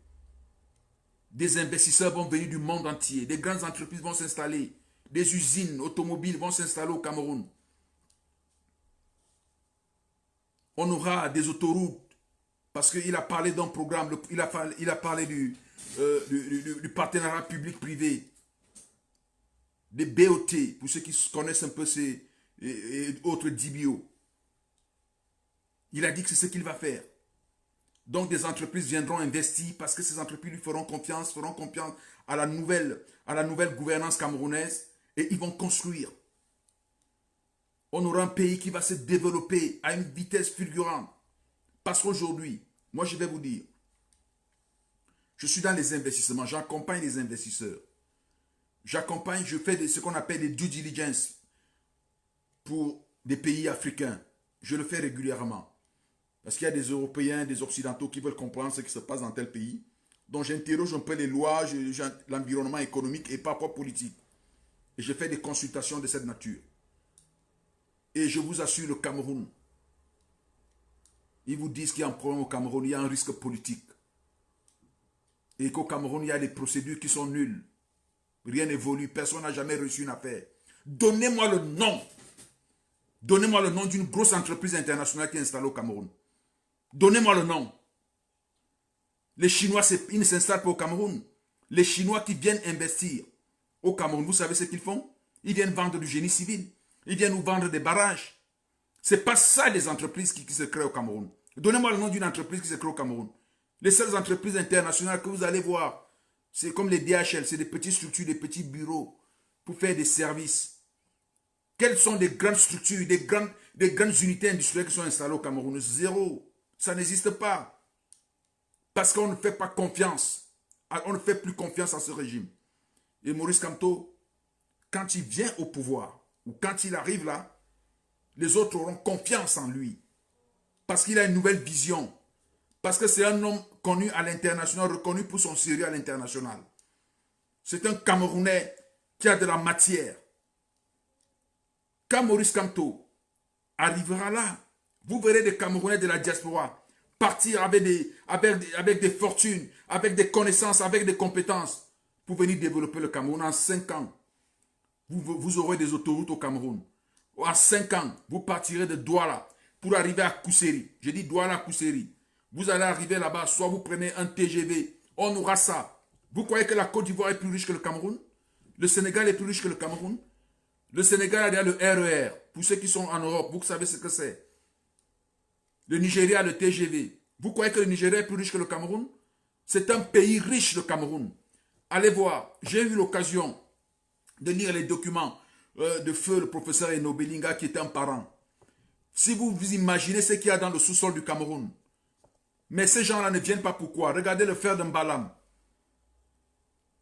Des investisseurs vont venir du monde entier. Des grandes entreprises vont s'installer. Des usines automobiles vont s'installer au Cameroun. On aura des autoroutes. Parce qu'il a parlé d'un programme. Il a parlé du partenariat public-privé. Des BOT. Pour ceux qui connaissent un peu ces autres DBO. Il a dit que c'est ce qu'il va faire. Donc des entreprises viendront investir parce que ces entreprises lui feront confiance à la nouvelle gouvernance camerounaise et ils vont construire. On aura un pays qui va se développer à une vitesse fulgurante. Parce qu'aujourd'hui, moi je vais vous dire, je suis dans les investissements, j'accompagne les investisseurs. Je fais ce qu'on appelle des due diligence pour des pays africains. Je le fais régulièrement. Parce qu'il y a des Européens, des Occidentaux qui veulent comprendre ce qui se passe dans tel pays. Donc j'interroge un peu les lois, l'environnement économique et parfois politique. Et je fais des consultations de cette nature. Et je vous assure, le Cameroun, ils vous disent qu'il y a un problème au Cameroun, il y a un risque politique. Et qu'au Cameroun, il y a des procédures qui sont nulles. Rien n'évolue, personne n'a jamais reçu une affaire. Donnez-moi le nom. Donnez-moi le nom d'une grosse entreprise internationale qui est installée au Cameroun. Donnez-moi le nom. Les Chinois, ils ne s'installent pas au Cameroun. Les Chinois qui viennent investir au Cameroun, vous savez ce qu'ils font? Ils viennent vendre du génie civil. Ils viennent nous vendre des barrages. Ce n'est pas ça les entreprises qui se créent au Cameroun. Donnez-moi le nom d'une entreprise qui se crée au Cameroun. Les seules entreprises internationales que vous allez voir, c'est comme les DHL, c'est des petites structures, des petits bureaux pour faire des services. Quelles sont les grandes structures, des grandes unités industrielles qui sont installées au Cameroun? Zéro. Ça n'existe pas. Parce qu'on ne fait pas confiance. On ne fait plus confiance à ce régime. Et Maurice Kamto, quand il vient au pouvoir, ou quand il arrive là, les autres auront confiance en lui. Parce qu'il a une nouvelle vision. Parce que c'est un homme connu à l'international, reconnu pour son sérieux à l'international. C'est un Camerounais qui a de la matière. Quand Maurice Kamto arrivera là, vous verrez des Camerounais de la diaspora partir avec des fortunes, avec des connaissances, avec des compétences pour venir développer le Cameroun. En 5 ans, vous aurez des autoroutes au Cameroun. En 5 ans, vous partirez de Douala pour arriver à Kousséri. Je dis Douala à Kousséri. Vous allez arriver là-bas, soit vous prenez un TGV, on aura ça. Vous croyez que la Côte d'Ivoire est plus riche que le Cameroun? Le Sénégal est plus riche que le Cameroun? Le Sénégal a le RER. Pour ceux qui sont en Europe, vous savez ce que c'est. Le Nigeria a le TGV. Vous croyez que le Nigeria est plus riche que le Cameroun? C'est un pays riche, le Cameroun. Allez voir, j'ai eu l'occasion de lire les documents de feu le professeur Eno Belinga qui était un parent. Si vous vous imaginez ce qu'il y a dans le sous-sol du Cameroun, mais ces gens-là ne viennent pas pourquoi? Regardez le fer d'Mbalam.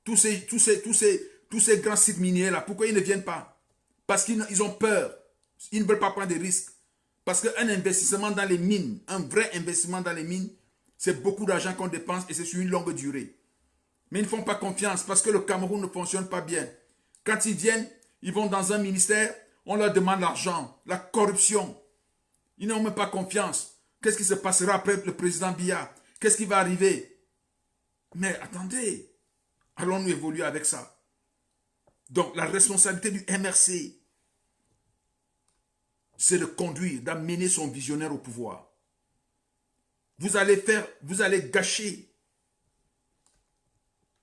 Tous ces grands sites miniers-là, pourquoi ils ne viennent pas? Parce qu'ils ont peur. Ils ne veulent pas prendre des risques. Parce qu'un investissement dans les mines, un vrai investissement dans les mines, c'est beaucoup d'argent qu'on dépense et c'est sur une longue durée. Mais ils ne font pas confiance parce que le Cameroun ne fonctionne pas bien. Quand ils viennent, ils vont dans un ministère, on leur demande l'argent, la corruption. Ils n'ont même pas confiance. Qu'est-ce qui se passera après le président Biya? Qu'est-ce qui va arriver? Mais attendez, allons-nous évoluer avec ça? Donc la responsabilité du MRC, c'est de conduire, d'amener son visionnaire au pouvoir. Vous allez gâcher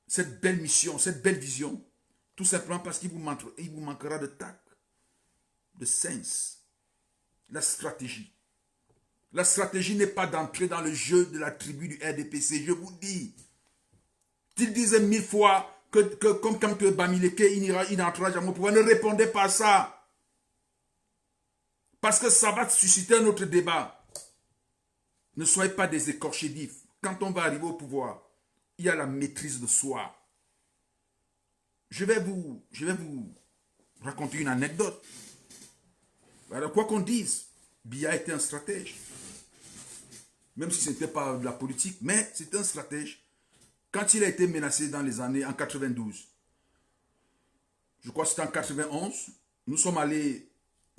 cette belle mission, cette belle vision, tout simplement parce qu'il vous manquera de tact, de sens, la stratégie. La stratégie n'est pas d'entrer dans le jeu de la tribu du RDPC, je vous dis. Ils disaient 1000 fois que comme Kamto Bamileke, il n'entrera jamais au pouvoir. Ne répondez pas à ça. Parce que ça va susciter un autre débat. Ne soyez pas des écorchés vifs. Quand on va arriver au pouvoir, il y a la maîtrise de soi. Je vais vous raconter une anecdote. Alors, quoi qu'on dise, Biya était un stratège. Même si ce n'était pas de la politique, mais c'était un stratège. Quand il a été menacé dans les années en 92, je crois que c'était en 91,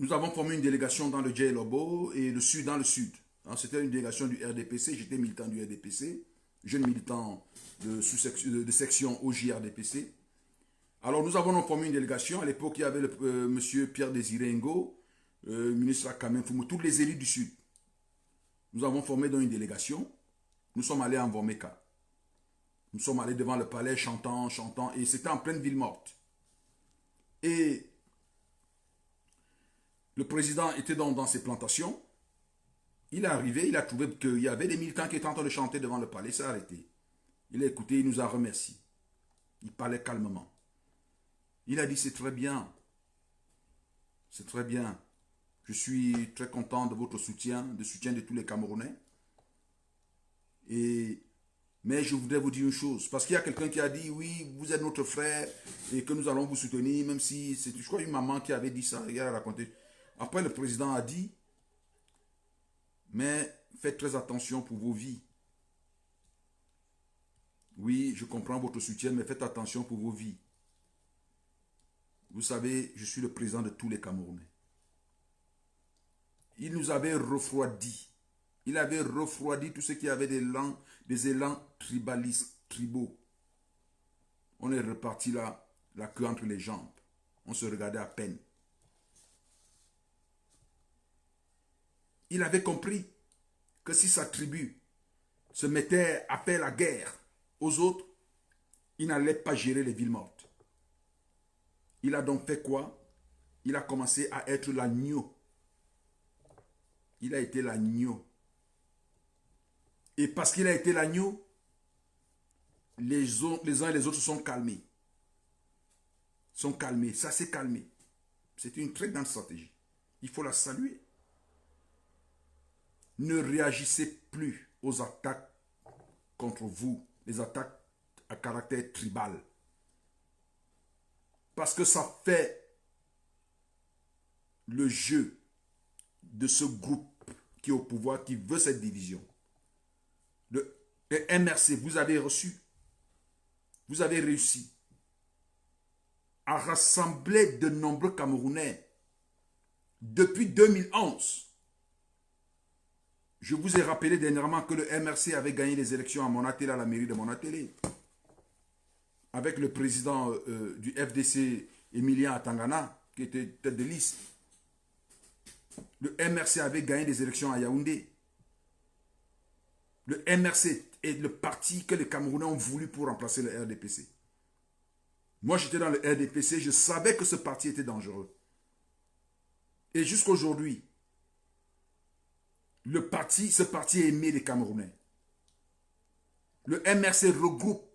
nous avons formé une délégation dans le Djei-Lobo et le sud, dans le sud. C'était une délégation du RDPC, j'étais militant du RDPC, jeune militant de section OJ-RDPC. Alors nous avons formé une délégation, à l'époque il y avait monsieur Pierre Désiré Ngo, ministre Kamem Foumou, tous les élus du sud. Nous avons formé dans une délégation, nous sommes allés en Vomeka. Nous sommes allés devant le palais chantant, et c'était en pleine ville morte. Et le président était dans ses plantations. Il est arrivé, il a trouvé qu'il y avait des militants qui étaient en train de chanter devant le palais. Il s'est arrêté. Il a écouté, il nous a remercié. Il parlait calmement. Il a dit, c'est très bien. C'est très bien. Je suis très content de votre soutien, du soutien de tous les Camerounais. Mais je voudrais vous dire une chose. Parce qu'il y a quelqu'un qui a dit, oui, vous êtes notre frère et que nous allons vous soutenir, même si c'est, je crois, une maman qui avait dit ça. Il a raconté. Après, le président a dit, mais faites très attention pour vos vies. Oui, je comprends votre soutien, mais faites attention pour vos vies. Vous savez, je suis le président de tous les Camerounais. Il nous avait refroidi. Il avait refroidi tout ce qui avait des élans tribalistes, tribaux. On est reparti là, la queue entre les jambes. On se regardait à peine. Il avait compris que si sa tribu se mettait à faire la guerre aux autres, il n'allait pas gérer les villes mortes. Il a donc fait quoi? Il a commencé à être l'agneau. Il a été l'agneau. Et parce qu'il a été l'agneau, les uns et les autres sont calmés. Ça s'est calmé. C'est une très grande stratégie. Il faut la saluer. Ne réagissez plus aux attaques contre vous, les attaques à caractère tribal. Parce que ça fait le jeu de ce groupe qui est au pouvoir, qui veut cette division. Le MRC, vous avez réussi à rassembler de nombreux Camerounais depuis 2011. Je vous ai rappelé dernièrement que le MRC avait gagné les élections à Monatélé, à la mairie de Monatélé, avec le président du FDC, Emilien Atangana, qui était tête de liste. Le MRC avait gagné les élections à Yaoundé. Le MRC est le parti que les Camerounais ont voulu pour remplacer le RDPC. Moi, j'étais dans le RDPC, je savais que ce parti était dangereux. Et jusqu'à aujourd'hui, ce parti est aimé des Camerounais. Le MRC regroupe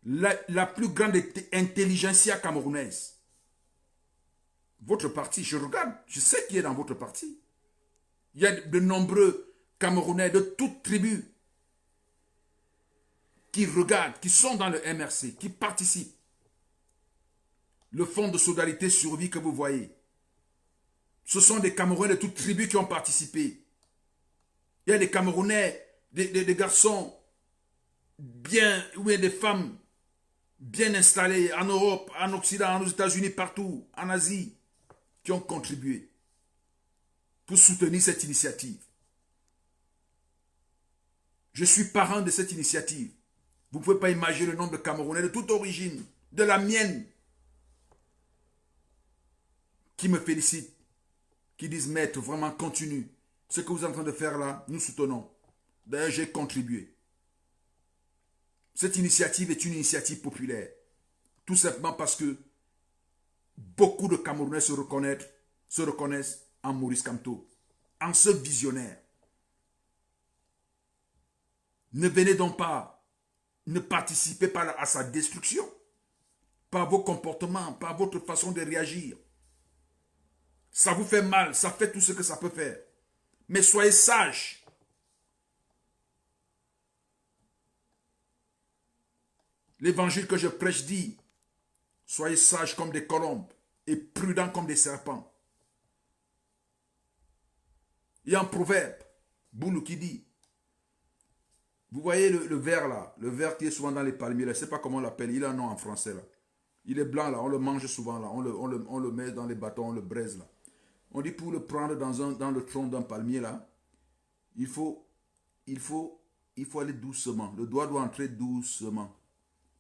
la plus grande intelligentsia camerounaise. Votre parti, je regarde, je sais qui est dans votre parti. Il y a de nombreux Camerounais de toutes tribus qui regardent, qui sont dans le MRC, qui participent. Le fonds de solidarité survie que vous voyez, ce sont des Camerounais de toutes tribus qui ont participé. Il y a des Camerounais, des garçons bien, ou bien des femmes bien installées en Europe, en Occident, aux États-Unis, partout, en Asie, qui ont contribué pour soutenir cette initiative. Je suis parent de cette initiative. Vous ne pouvez pas imaginer le nombre de Camerounais de toute origine, de la mienne, qui me félicitent, qui disent, maître, vraiment continue. Ce que vous êtes en train de faire là, nous soutenons. D'ailleurs, j'ai contribué. Cette initiative est une initiative populaire. Tout simplement parce que beaucoup de Camerounais se reconnaissent en Maurice Kamto, en ce visionnaire. Ne venez donc pas, ne participez pas à sa destruction, par vos comportements, par votre façon de réagir. Ça vous fait mal, ça fait tout ce que ça peut faire. Mais soyez sages. L'évangile que je prêche dit, soyez sages comme des colombes et prudents comme des serpents. Il y a un proverbe, Boulou, qui dit, vous voyez le ver là, le ver qui est souvent dans les palmiers, là, je ne sais pas comment on l'appelle, il a un nom en français là. Il est blanc là, on le mange souvent là, on le met dans les bâtons, on le braise là. On dit pour le prendre dans le tronc d'un palmier là, il faut aller doucement. Le doigt doit entrer doucement.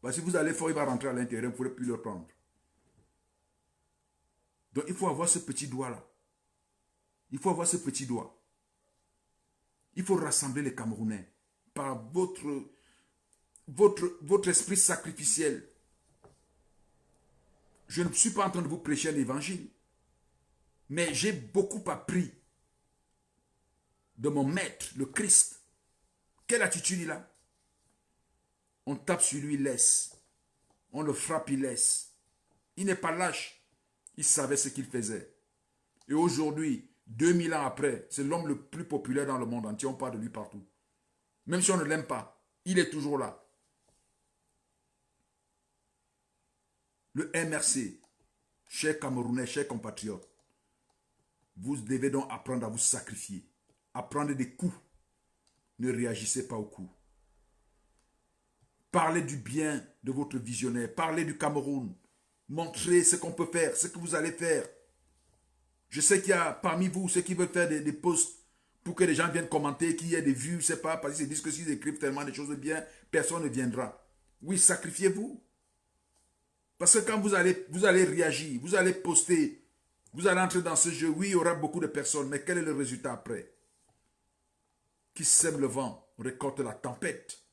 Parce que si vous allez fort, il va rentrer à l'intérieur, vous ne pourrez plus le prendre. Donc il faut avoir ce petit doigt là. Il faut avoir ce petit doigt. Il faut rassembler les Camerounais par votre esprit sacrificiel. Je ne suis pas en train de vous prêcher l'évangile. Mais j'ai beaucoup appris de mon maître, le Christ. Quelle attitude il a? On tape sur lui, il laisse. On le frappe, il laisse. Il n'est pas lâche. Il savait ce qu'il faisait. Et aujourd'hui, 2000 ans après, c'est l'homme le plus populaire dans le monde entier. On parle de lui partout. Même si on ne l'aime pas, il est toujours là. Le MRC, chers Camerounais, chers compatriotes, vous devez donc apprendre à vous sacrifier. À prendre des coups. Ne réagissez pas aux coups. Parlez du bien de votre visionnaire. Parlez du Cameroun. Montrez ce qu'on peut faire, ce que vous allez faire. Je sais qu'il y a parmi vous ceux qui veulent faire des posts pour que les gens viennent commenter, qu'il y ait des vues, je ne sais pas, parce qu'ils se disent que s'ils écrivent tellement de choses bien, personne ne viendra. Oui, sacrifiez-vous. Parce que quand vous allez réagir, vous allez poster, vous allez entrer dans ce jeu, oui, il y aura beaucoup de personnes, mais quel est le résultat après? Qui sème le vent, récolte la tempête.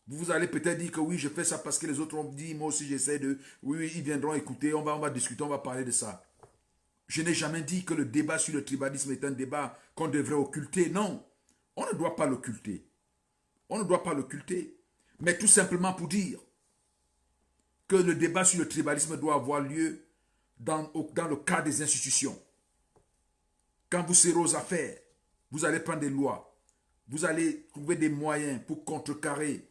Vous allez peut-être dire que oui, je fais ça parce que les autres ont dit, moi aussi j'essaie de... Oui, ils viendront écouter, on va discuter, on va parler de ça. Je n'ai jamais dit que le débat sur le tribalisme est un débat qu'on devrait occulter. Non, on ne doit pas l'occulter. On ne doit pas l'occulter. Mais tout simplement pour dire que le débat sur le tribalisme doit avoir lieu dans le cadre des institutions. Quand vous serez aux affaires, vous allez prendre des lois. Vous allez trouver des moyens pour contrecarrer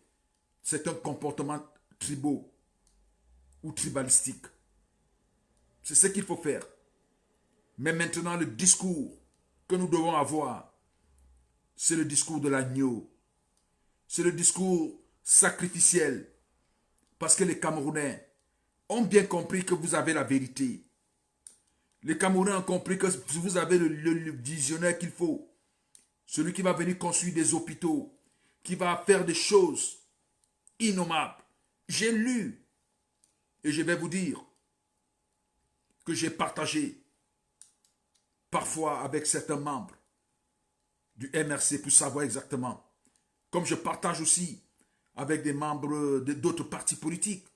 certains comportements tribaux ou tribalistiques. C'est ce qu'il faut faire. Mais maintenant, le discours que nous devons avoir, c'est le discours de l'agneau. C'est le discours sacrificiel. Parce que les Camerounais ont bien compris que vous avez la vérité. Les Camerounais ont compris que vous avez le visionnaire qu'il faut. Celui qui va venir construire des hôpitaux, qui va faire des choses innommables. J'ai lu et je vais vous dire que j'ai partagé parfois avec certains membres du MRC pour savoir exactement. Comme je partage aussi avec des membres d'autres partis politiques.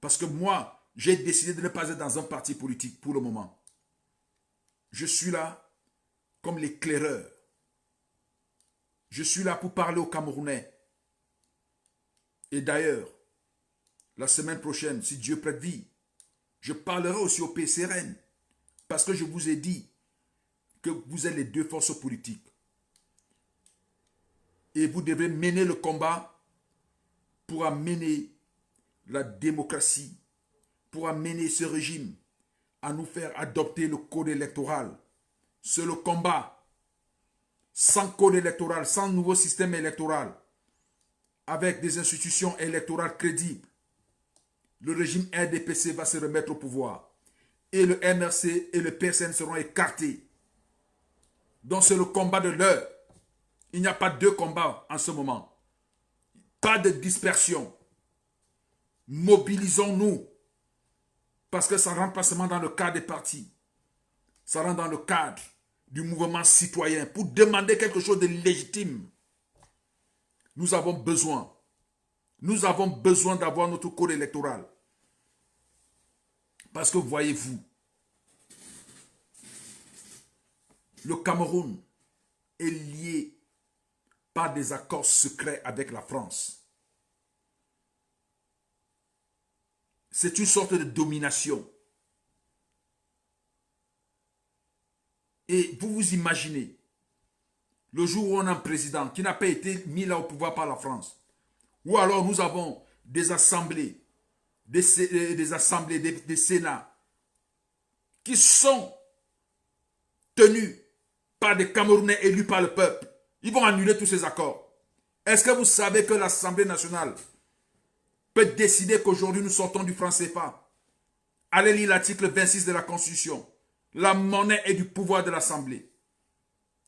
Parce que moi, j'ai décidé de ne pas être dans un parti politique pour le moment. Je suis là comme l'éclaireur. Je suis là pour parler aux Camerounais. Et d'ailleurs, la semaine prochaine, si Dieu prête vie, je parlerai aussi au PCRN. Parce que je vous ai dit que vous êtes les deux forces politiques. Et vous devez mener le combat pour amener la démocratie, pour amener ce régime à nous faire adopter le code électoral. C'est le combat. Sans code électoral, sans nouveau système électoral, avec des institutions électorales crédibles, le régime RDPC va se remettre au pouvoir. Et le MRC et le PSN seront écartés. Donc c'est le combat de l'heure. Il n'y a pas deux combats en ce moment. Pas de dispersion. Mobilisons-nous. Parce que ça ne rentre pas seulement dans le cadre des partis. Ça rentre dans le cadre du mouvement citoyen pour demander quelque chose de légitime. Nous avons besoin d'avoir notre code électoral. Parce que voyez-vous, le Cameroun est lié par des accords secrets avec la France. C'est une sorte de domination. Et vous vous imaginez, le jour où on a un président qui n'a pas été mis là au pouvoir par la France, ou alors nous avons des assemblées, des sénats, qui sont tenus par des Camerounais élus par le peuple. Ils vont annuler tous ces accords. Est-ce que vous savez que l'Assemblée nationale peut décider qu'aujourd'hui nous sortons du franc CFA? Allez lire l'article 26 de la Constitution. La monnaie est du pouvoir de l'Assemblée.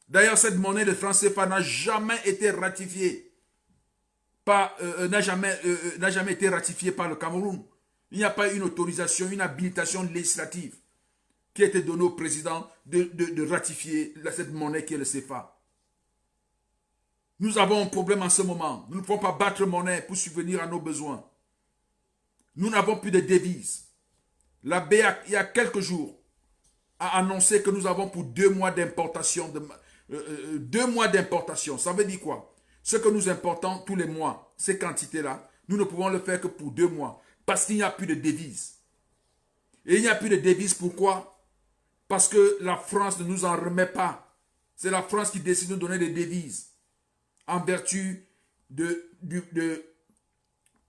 D'ailleurs, cette monnaie de franc CFA n'a jamais été ratifiée n'a jamais été ratifiée par le Cameroun. Il n'y a pas une autorisation, une habilitation législative qui a été donnée au président de ratifier cette monnaie qui est le CFA. Nous avons un problème en ce moment. Nous ne pouvons pas battre monnaie pour subvenir à nos besoins. Nous n'avons plus de devises. La BEAC, il y a quelques jours, a annoncé que nous avons pour 2 mois d'importation. 2 mois d'importation, ça veut dire quoi? Ce que nous importons tous les mois, ces quantités-là, nous ne pouvons le faire que pour 2 mois. Parce qu'il n'y a plus de devises. Et il n'y a plus de devises, pourquoi? Parce que la France ne nous en remet pas. C'est la France qui décide de nous donner des devises. En vertu de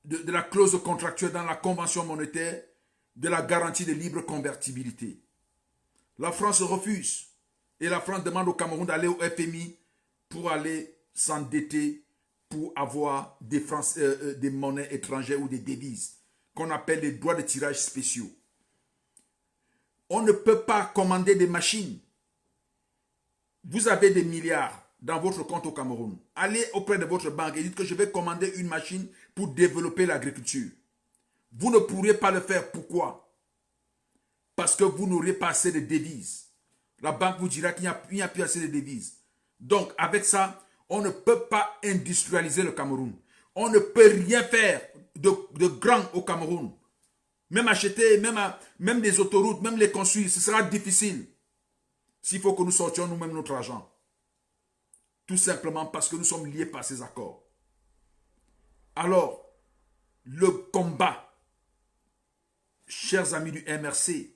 la clause contractuelle dans la convention monétaire, de la garantie de libre convertibilité. La France refuse. Et la France demande au Cameroun d'aller au FMI pour aller s'endetter pour avoir des monnaies étrangères ou des devises qu'on appelle les droits de tirage spéciaux. On ne peut pas commander des machines. Vous avez des milliards dans votre compte au Cameroun. Allez auprès de votre banque et dites que je vais commander une machine pour développer l'agriculture. Vous ne pourrez pas le faire. Pourquoi? Parce que vous n'aurez pas assez de devises. La banque vous dira qu'il n'y a plus assez de devises. Donc, avec ça, on ne peut pas industrialiser le Cameroun. On ne peut rien faire de grand au Cameroun. Même acheter, même des autoroutes, même les construire, ce sera difficile. S'il faut que nous sortions nous-mêmes notre argent. Tout simplement parce que nous sommes liés par ces accords. Alors, le combat, chers amis du MRC,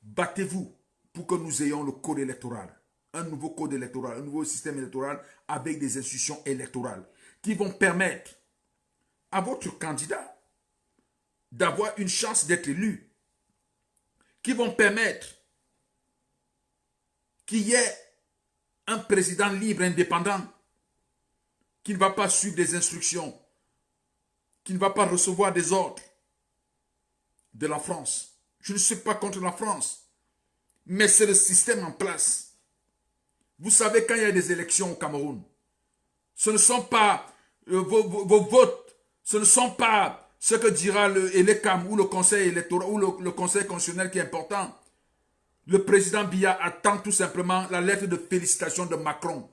battez-vous pour que nous ayons le code électoral. Un nouveau code électoral, un nouveau système électoral avec des institutions électorales qui vont permettre à votre candidat d'avoir une chance d'être élu, qui vont permettre qu'il y ait un président libre, indépendant, qui ne va pas suivre des instructions, qui ne va pas recevoir des ordres de la France. Je ne suis pas contre la France, mais c'est le système en place. Vous savez, quand il y a des élections au Cameroun, ce ne sont pas vos votes, ce ne sont pas ce que dira le ELECAM ou le conseil électoral ou le conseil constitutionnel qui est important. Le président Biya attend tout simplement la lettre de félicitations de Macron.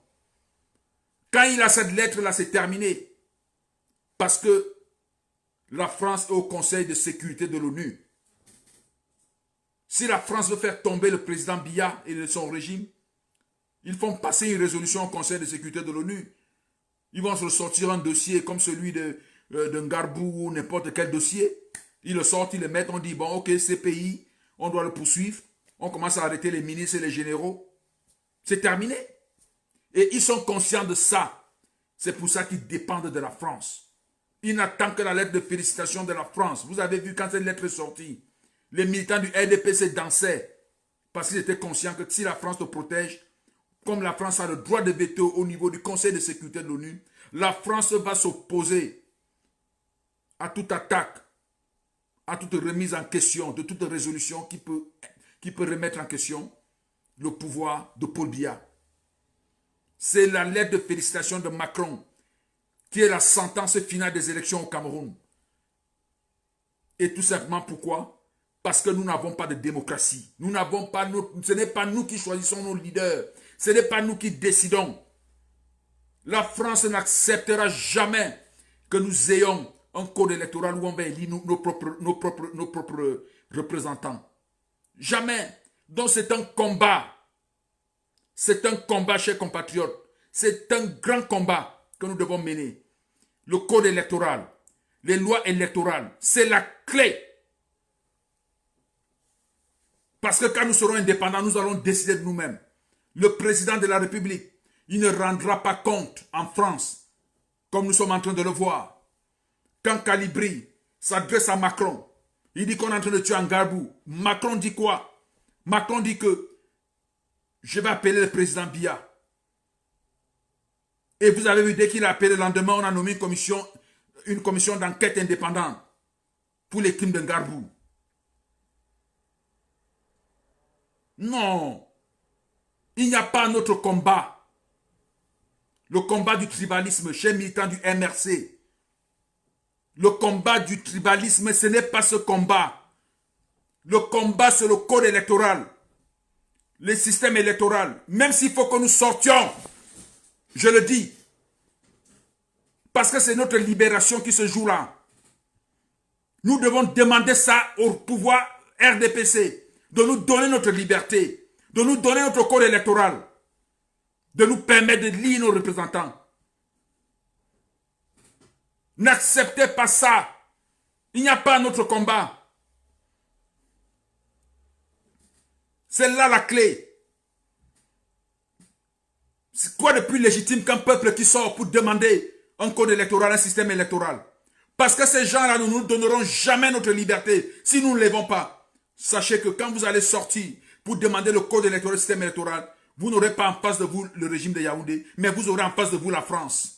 Quand il a cette lettre-là, c'est terminé. Parce que la France est au Conseil de sécurité de l'ONU. Si la France veut faire tomber le président Biya et son régime, ils font passer une résolution au Conseil de sécurité de l'ONU. Ils vont se sortir un dossier comme celui de Ngarbou ou n'importe quel dossier. Ils le sortent, ils le mettent, on dit, bon, ok, ces pays, on doit le poursuivre. On commence à arrêter les ministres et les généraux. C'est terminé. Et ils sont conscients de ça. C'est pour ça qu'ils dépendent de la France. Ils n'attendent que la lettre de félicitations de la France. Vous avez vu quand cette lettre est sortie, les militants du RDPC dansaient. Parce qu'ils étaient conscients que si la France te protège, comme la France a le droit de veto au niveau du Conseil de sécurité de l'ONU, la France va s'opposer à toute attaque, à toute remise en question, de toute résolution qui peut remettre en question le pouvoir de Paul Biya. C'est la lettre de félicitations de Macron qui est la sentence finale des élections au Cameroun. Et tout simplement pourquoi? Parce que nous n'avons pas de démocratie. Ce n'est pas nous qui choisissons nos leaders. Ce n'est pas nous qui décidons. La France n'acceptera jamais que nous ayons un code électoral où on va élire nos propres représentants. Jamais. Donc c'est un combat. C'est un combat, chers compatriotes. C'est un grand combat que nous devons mener. Le code électoral, les lois électorales, c'est la clé. Parce que quand nous serons indépendants, nous allons décider de nous-mêmes. Le président de la République, il ne rendra pas compte en France, comme nous sommes en train de le voir. Quand Calibri s'adresse à Macron, il dit qu'on est en train de tuer Ngarbou. Macron dit quoi? Macron dit que je vais appeler le président Biya. Et vous avez vu, dès qu'il a appelé le lendemain, on a nommé une commission d'enquête indépendante pour les crimes de Ngarbou. Non. Il n'y a pas notre combat. Le combat du tribalisme chez les militants du MRC. Le combat du tribalisme, ce n'est pas ce combat. Le combat, c'est le code électoral. Le système électoral. Même s'il faut que nous sortions, je le dis, parce que c'est notre libération qui se joue là. Nous devons demander ça au pouvoir RDPC, de nous donner notre liberté, de nous donner notre code électoral, de nous permettre de lire nos représentants. N'acceptez pas ça. Il n'y a pas notre combat. C'est là la clé. C'est quoi de plus légitime qu'un peuple qui sort pour demander un code électoral, un système électoral? Parce que ces gens-là ne nous donneront jamais notre liberté si nous ne levons pas. Sachez que quand vous allez sortir pour demander le code électoral, le système électoral, vous n'aurez pas en face de vous le régime de Yaoundé, mais vous aurez en face de vous la France.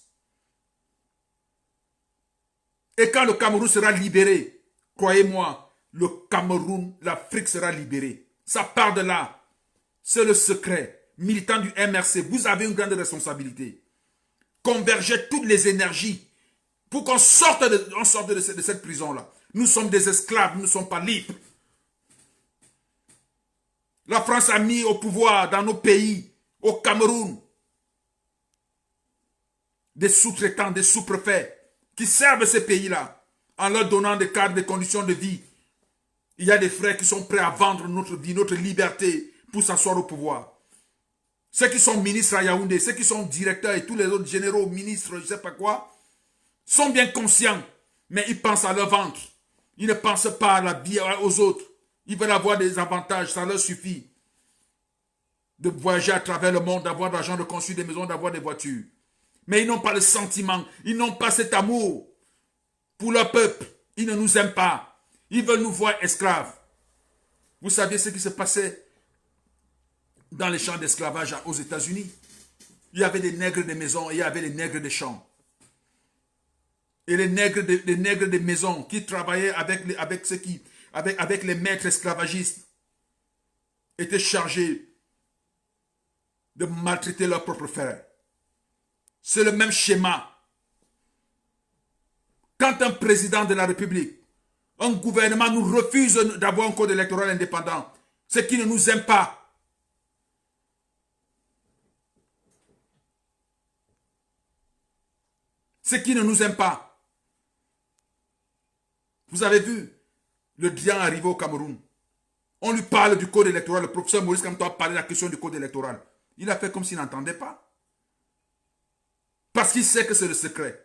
Et quand le Cameroun sera libéré, croyez-moi, le Cameroun, l'Afrique sera libérée. Ça part de là. C'est le secret. Militants du MRC, vous avez une grande responsabilité. Convergez toutes les énergies pour qu'on sorte de cette prison-là. Nous sommes des esclaves, nous ne sommes pas libres. La France a mis au pouvoir dans nos pays, au Cameroun, des sous-traitants, des sous-préfets qui servent ces pays-là en leur donnant des cadres, des conditions de vie. Il y a des frères qui sont prêts à vendre notre vie, notre liberté pour s'asseoir au pouvoir. Ceux qui sont ministres à Yaoundé, ceux qui sont directeurs et tous les autres généraux, ministres, je ne sais pas quoi, sont bien conscients, mais ils pensent à leur ventre. Ils ne pensent pas à la vie aux autres. Ils veulent avoir des avantages, ça leur suffit. De voyager à travers le monde, d'avoir de l'argent, de construire des maisons, d'avoir des voitures. Mais ils n'ont pas le sentiment, ils n'ont pas cet amour pour leur peuple. Ils ne nous aiment pas. Ils veulent nous voir esclaves. Vous saviez ce qui se passait dans les champs d'esclavage aux États-Unis? Il y avait des nègres des maisons et il y avait les nègres des champs. Et les nègres des maisons qui travaillaient avec les maîtres esclavagistes étaient chargés de maltraiter leurs propres frères. C'est le même schéma. Quand un président de la République, un gouvernement nous refuse d'avoir un code électoral indépendant, c'est qu'il ne nous aime pas. C'est qu'il ne nous aime pas. Vous avez vu le Drian arriver au Cameroun. On lui parle du code électoral. Le professeur Maurice Kamto a parlé de la question du code électoral. Il a fait comme s'il n'entendait pas. Parce qu'il sait que c'est le secret.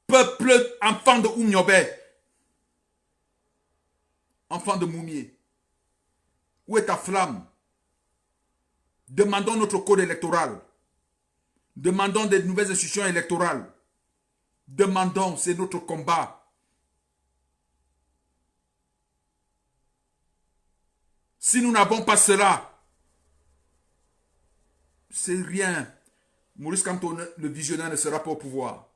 Peuple, enfant de Oumniobé, enfant de Moumié, où est ta flamme? Demandons notre code électoral. Demandons des nouvelles institutions électorales. Demandons, c'est notre combat. Si nous n'avons pas cela, c'est rien. Maurice Kamto, le visionnaire, ne sera pas au pouvoir.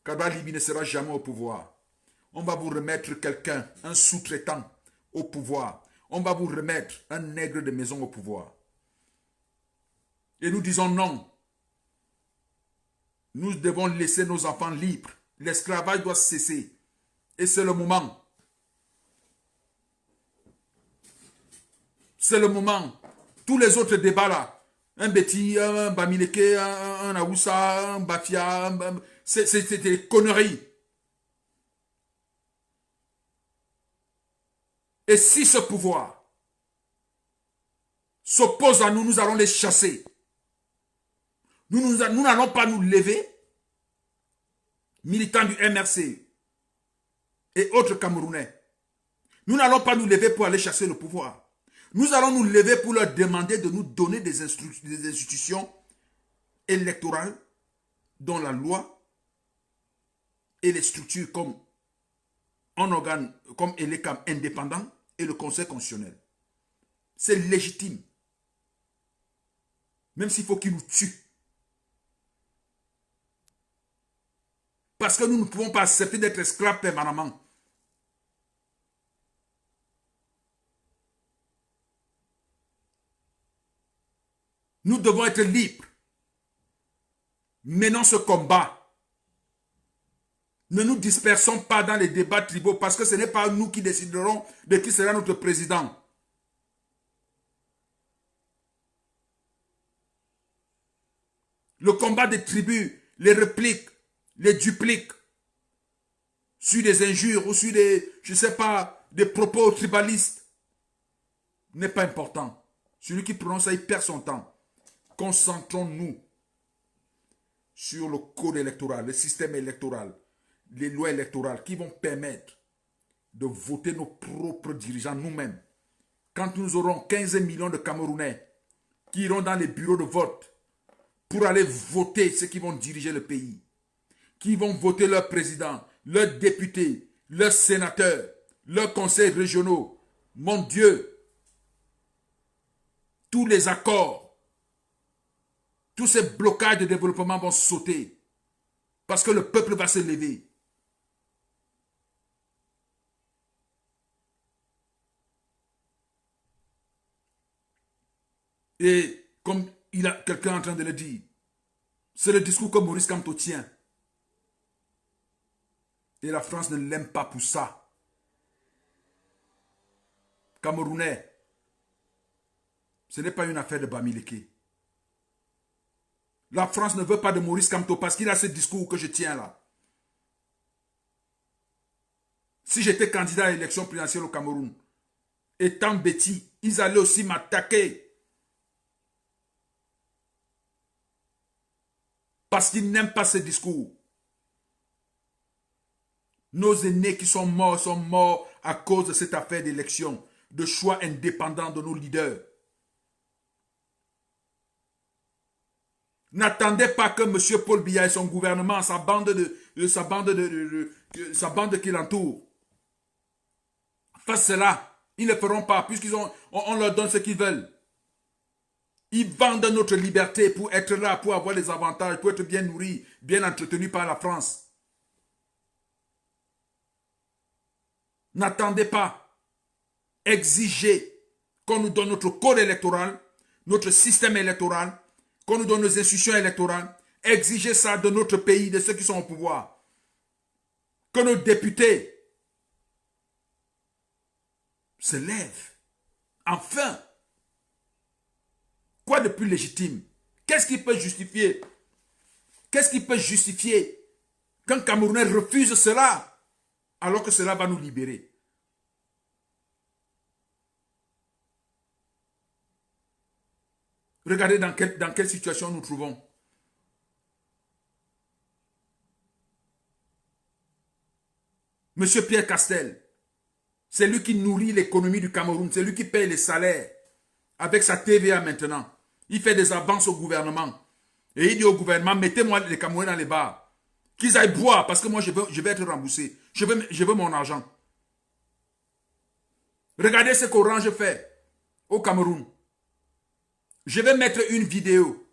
Kaba Libi ne sera jamais au pouvoir. On va vous remettre quelqu'un, un sous-traitant au pouvoir. On va vous remettre un nègre de maison au pouvoir. Et nous disons non. Nous devons laisser nos enfants libres. L'esclavage doit cesser. Et c'est le moment. C'est le moment. Tous les autres débats là, un Betty, un Bamileke, un Aoussa, un Bafia, c'est des conneries. Et si ce pouvoir s'oppose à nous, nous allons les chasser. Nous n'allons pas nous lever, militants du MRC et autres Camerounais. Nous n'allons pas nous lever pour aller chasser le pouvoir. Nous allons nous lever pour leur demander de nous donner des institutions électorales dont la loi et les structures comme un organe comme ELECAM indépendant et le Conseil constitutionnel. C'est légitime. Même s'il faut qu'ils nous tuent. Parce que nous ne pouvons pas accepter d'être esclaves permanemment. Nous devons être libres. Menons ce combat. Ne nous dispersons pas dans les débats tribaux parce que ce n'est pas nous qui déciderons de qui sera notre président. Le combat des tribus, les répliques, les dupliques sur des injures ou sur des, je ne sais pas, des propos tribalistes n'est pas important. Celui qui prononce ça, il perd son temps. Concentrons-nous sur le code électoral, le système électoral, les lois électorales qui vont permettre de voter nos propres dirigeants nous-mêmes. Quand nous aurons 15 millions de Camerounais qui iront dans les bureaux de vote pour aller voter ceux qui vont diriger le pays, qui vont voter leurs présidents, leurs députés, leurs sénateurs, leurs conseils régionaux, mon Dieu, tous les accords, tous ces blocages de développement vont sauter parce que le peuple va se lever. Et comme quelqu'un est en train de le dire, c'est le discours que Maurice Kamto tient. Et la France ne l'aime pas pour ça. Camerounais, ce n'est pas une affaire de Bamileke. La France ne veut pas de Maurice Kamto parce qu'il a ce discours que je tiens là. Si j'étais candidat à l'élection présidentielle au Cameroun, étant bêtis, ils allaient aussi m'attaquer. Parce qu'ils n'aiment pas ce discours. Nos aînés qui sont morts à cause de cette affaire d'élection, de choix indépendants de nos leaders. N'attendez pas que M. Paul Biya et son gouvernement, sa bande qui l'entoure, fassent cela. Ils ne le feront pas, puisqu'on leur donne ce qu'ils veulent. Ils vendent notre liberté pour être là, pour avoir les avantages, pour être bien nourris, bien entretenus par la France. N'attendez pas. Exigez qu'on nous donne notre code électoral, notre système électoral, qu'on nous donne nos institutions électorales. Exigez ça de notre pays, de ceux qui sont au pouvoir. Que nos députés se lèvent. Enfin. Quoi de plus légitime? Qu'est-ce qui peut justifier? Qu'est-ce qui peut justifier qu'un Camerounais refuse cela alors que cela va nous libérer? Regardez dans quelle situation nous trouvons. Monsieur Pierre Castel, c'est lui qui nourrit l'économie du Cameroun, c'est lui qui paye les salaires avec sa TVA maintenant. Il fait des avances au gouvernement. Et il dit au gouvernement, mettez-moi les Camerounais dans les bars. Qu'ils aillent boire parce que moi je vais être remboursé. Je veux mon argent. Regardez ce qu'Orange fait au Cameroun. Je vais mettre une vidéo.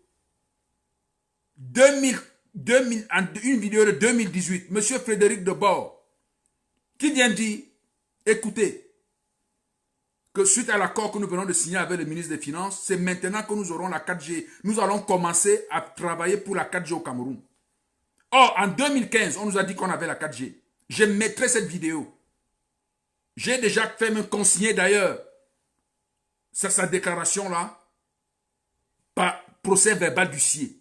Une vidéo de 2018. Monsieur Frédéric Debord qui vient dire, écoutez, que suite à l'accord que nous venons de signer avec le ministre des Finances, c'est maintenant que nous aurons la 4G. Nous allons commencer à travailler pour la 4G au Cameroun. Or, en 2015, on nous a dit qu'on avait la 4G. Je mettrai cette vidéo. J'ai déjà fait me consigner d'ailleurs sa déclaration là par procès verbal d'huissier.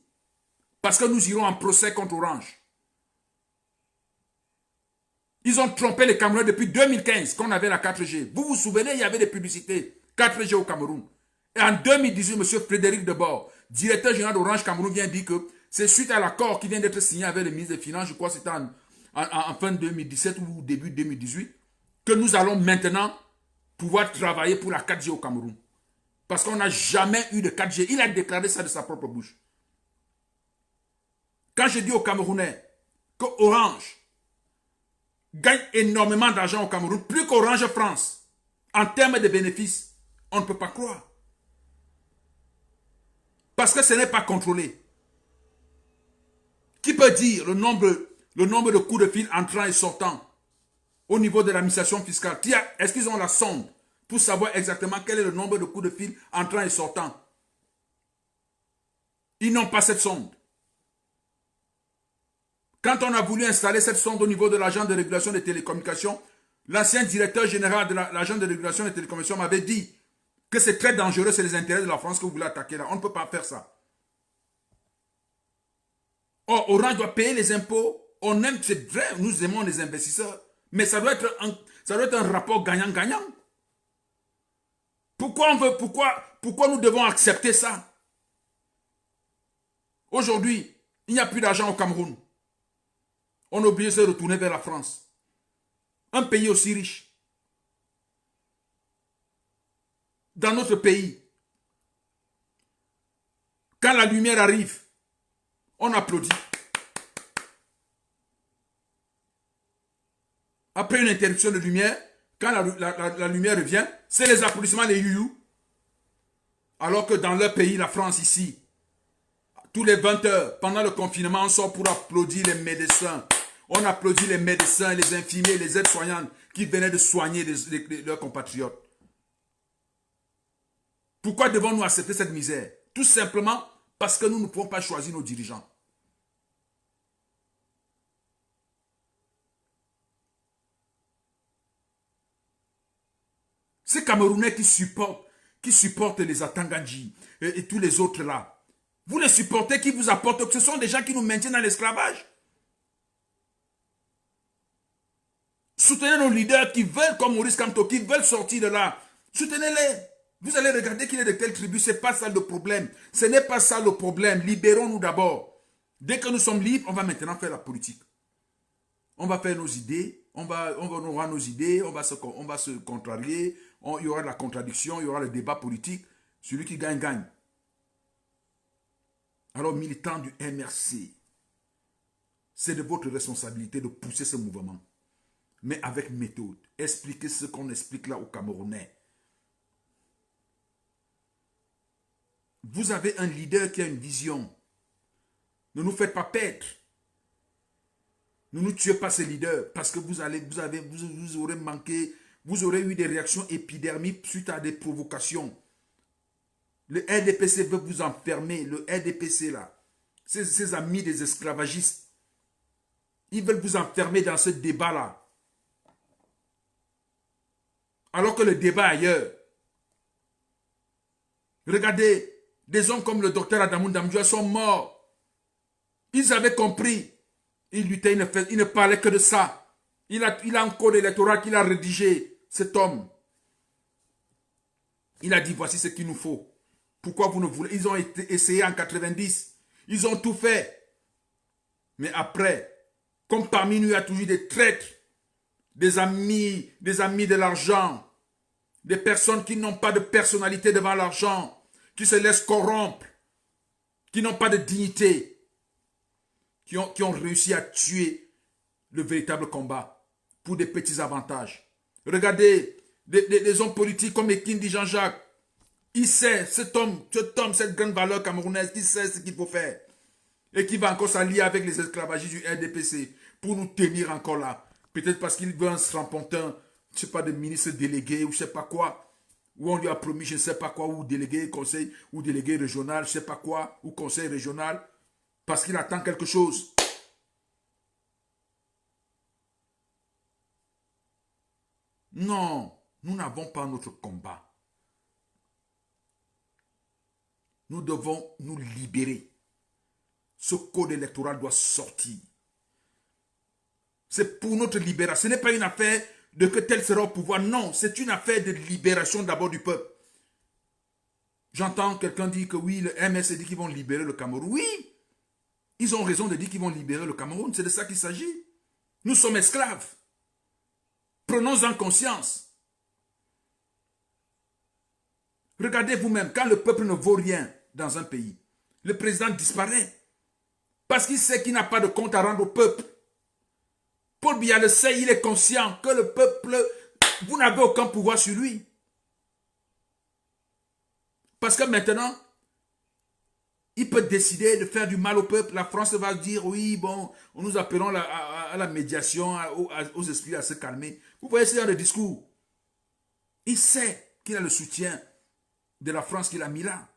Parce que nous irons en procès contre Orange. Ils ont trompé les Camerounais depuis 2015 qu'on avait la 4G. Vous vous souvenez, il y avait des publicités 4G au Cameroun. Et en 2018, M. Frédéric Debord, directeur général d'Orange Cameroun, vient dire que c'est suite à l'accord qui vient d'être signé avec le ministre des Finances, je crois que c'était en fin 2017 ou début 2018, que nous allons maintenant pouvoir travailler pour la 4G au Cameroun. Parce qu'on n'a jamais eu de 4G. Il a déclaré ça de sa propre bouche. Quand je dis aux Camerounais que Orange gagne énormément d'argent au Cameroun, plus qu'Orange France, en termes de bénéfices, on ne peut pas croire. Parce que ce n'est pas contrôlé. Qui peut dire le nombre de coups de fil entrant et sortant au niveau de l'administration fiscale? Est-ce qu'ils ont la sonde pour savoir exactement quel est le nombre de coups de fil entrant et sortant? Ils n'ont pas cette sonde. Quand on a voulu installer cette sonde au niveau de l'agence de régulation des télécommunications, l'ancien directeur général de l'agence de régulation des télécommunications m'avait dit que c'est très dangereux, c'est les intérêts de la France que vous voulez attaquer là. On ne peut pas faire ça. Or, Orange doit payer les impôts. On aime, c'est vrai, nous aimons les investisseurs. Mais ça doit être un rapport gagnant-gagnant. Pourquoi nous devons accepter ça? Aujourd'hui, il n'y a plus d'argent au Cameroun. On est obligé de se retourner vers la France. Un pays aussi riche. Dans notre pays, quand la lumière arrive, on applaudit. Après une interruption de lumière, quand la lumière revient, c'est les applaudissements, les you-you. Alors que dans leur pays, la France ici, tous les 20 heures, pendant le confinement, on sort pour applaudir les médecins. On applaudit les médecins, les infirmiers, les aides-soignantes qui venaient de soigner leurs compatriotes. Pourquoi devons-nous accepter cette misère? Tout simplement parce que nous ne pouvons pas choisir nos dirigeants. Ces Camerounais qui supportent les Atangandji et tous les autres là, vous les supportez, qui vous apportent, ce sont des gens qui nous maintiennent dans l'esclavage. Soutenez nos leaders qui veulent, comme Maurice Kamto, qui veulent sortir de là. Soutenez-les. Vous allez regarder qu'il est de quelle tribu. Ce n'est pas ça le problème. Ce n'est pas ça le problème. Libérons-nous d'abord. Dès que nous sommes libres, on va maintenant faire la politique. On va faire nos idées. On aura nos idées. On va se contrarier. Il y aura de la contradiction. Il y aura le débat politique. Celui qui gagne, gagne. Alors, militants du MRC, c'est de votre responsabilité de pousser ce mouvement. Mais avec méthode. Expliquez ce qu'on explique là aux Camerounais. Vous avez un leader qui a une vision. Ne nous faites pas perdre. Ne nous tuez pas ces leaders parce que vous aurez manqué, vous aurez eu des réactions épidermiques suite à des provocations. Le RDPC veut vous enfermer. Le RDPC là, ses amis des esclavagistes, ils veulent vous enfermer dans ce débat là. Alors que le débat ailleurs. Regardez, des hommes comme le docteur Adamou Damdjoua sont morts. Ils avaient compris. Ils luttaient, il ne parlait que de ça. Il a un code électoral qu'il a rédigé, cet homme. Il a dit, voici ce qu'il nous faut. Pourquoi vous ne voulez? Ils ont essayé en 90. Ils ont tout fait. Mais après, comme parmi nous, il y a toujours des traîtres, des amis de l'argent, des personnes qui n'ont pas de personnalité devant l'argent, qui se laissent corrompre, qui n'ont pas de dignité, qui ont réussi à tuer le véritable combat pour des petits avantages. Regardez, des hommes politiques comme Ekindi Jean-Jacques, il sait, cet homme, cette grande valeur camerounaise, il sait ce qu'il faut faire. Et qui va encore s'allier avec les esclavagistes du RDPC pour nous tenir encore là. Peut-être parce qu'il veut un rampontin, je ne sais pas, de ministre délégué ou je ne sais pas quoi. Ou on lui a promis je ne sais pas quoi, ou délégué conseil, ou délégué régional, je ne sais pas quoi, ou conseil régional. Parce qu'il attend quelque chose. Non, nous n'avons pas notre combat. Nous devons nous libérer. Ce code électoral doit sortir. C'est pour notre libération. Ce n'est pas une affaire de que tel sera au pouvoir. Non, c'est une affaire de libération d'abord du peuple. J'entends quelqu'un dire que oui, le MS dit qu'ils vont libérer le Cameroun. Oui, ils ont raison de dire qu'ils vont libérer le Cameroun. C'est de ça qu'il s'agit. Nous sommes esclaves. Prenons-en conscience. Regardez vous-même, quand le peuple ne vaut rien dans un pays, le président disparaît. Parce qu'il sait qu'il n'a pas de compte à rendre au peuple. Paul Biya le sait, il est conscient que le peuple, vous n'avez aucun pouvoir sur lui. Parce que maintenant, il peut décider de faire du mal au peuple. La France va dire, oui, bon, nous appelons à la médiation, aux esprits à se calmer. Vous voyez ce genre de discours. Il sait qu'il a le soutien de la France qu'il a mis là.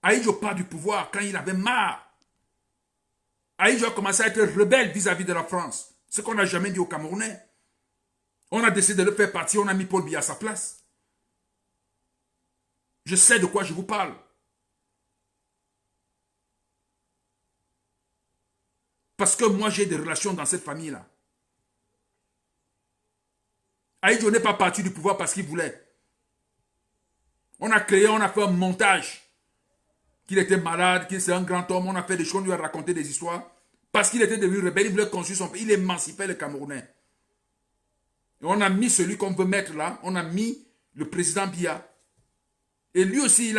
Ahidjo part du pouvoir quand il avait marre. Ahidjo a commencé à être rebelle vis-à-vis de la France. Ce qu'on n'a jamais dit aux Camerounais. On a décidé de le faire partir, on a mis Paul Biya à sa place. Je sais de quoi je vous parle. Parce que moi j'ai des relations dans cette famille-là. Ahidjo n'est pas parti du pouvoir parce qu'il voulait. On a créé, on a fait un montage. Qu'il était malade, qu'il c'est un grand homme, on a fait des choses, on lui a raconté des histoires. Parce qu'il était devenu rebelle, il voulait construire son pays, il émancipait les Camerounais. Et on a mis celui qu'on veut mettre là, on a mis le président Biya. Et lui aussi,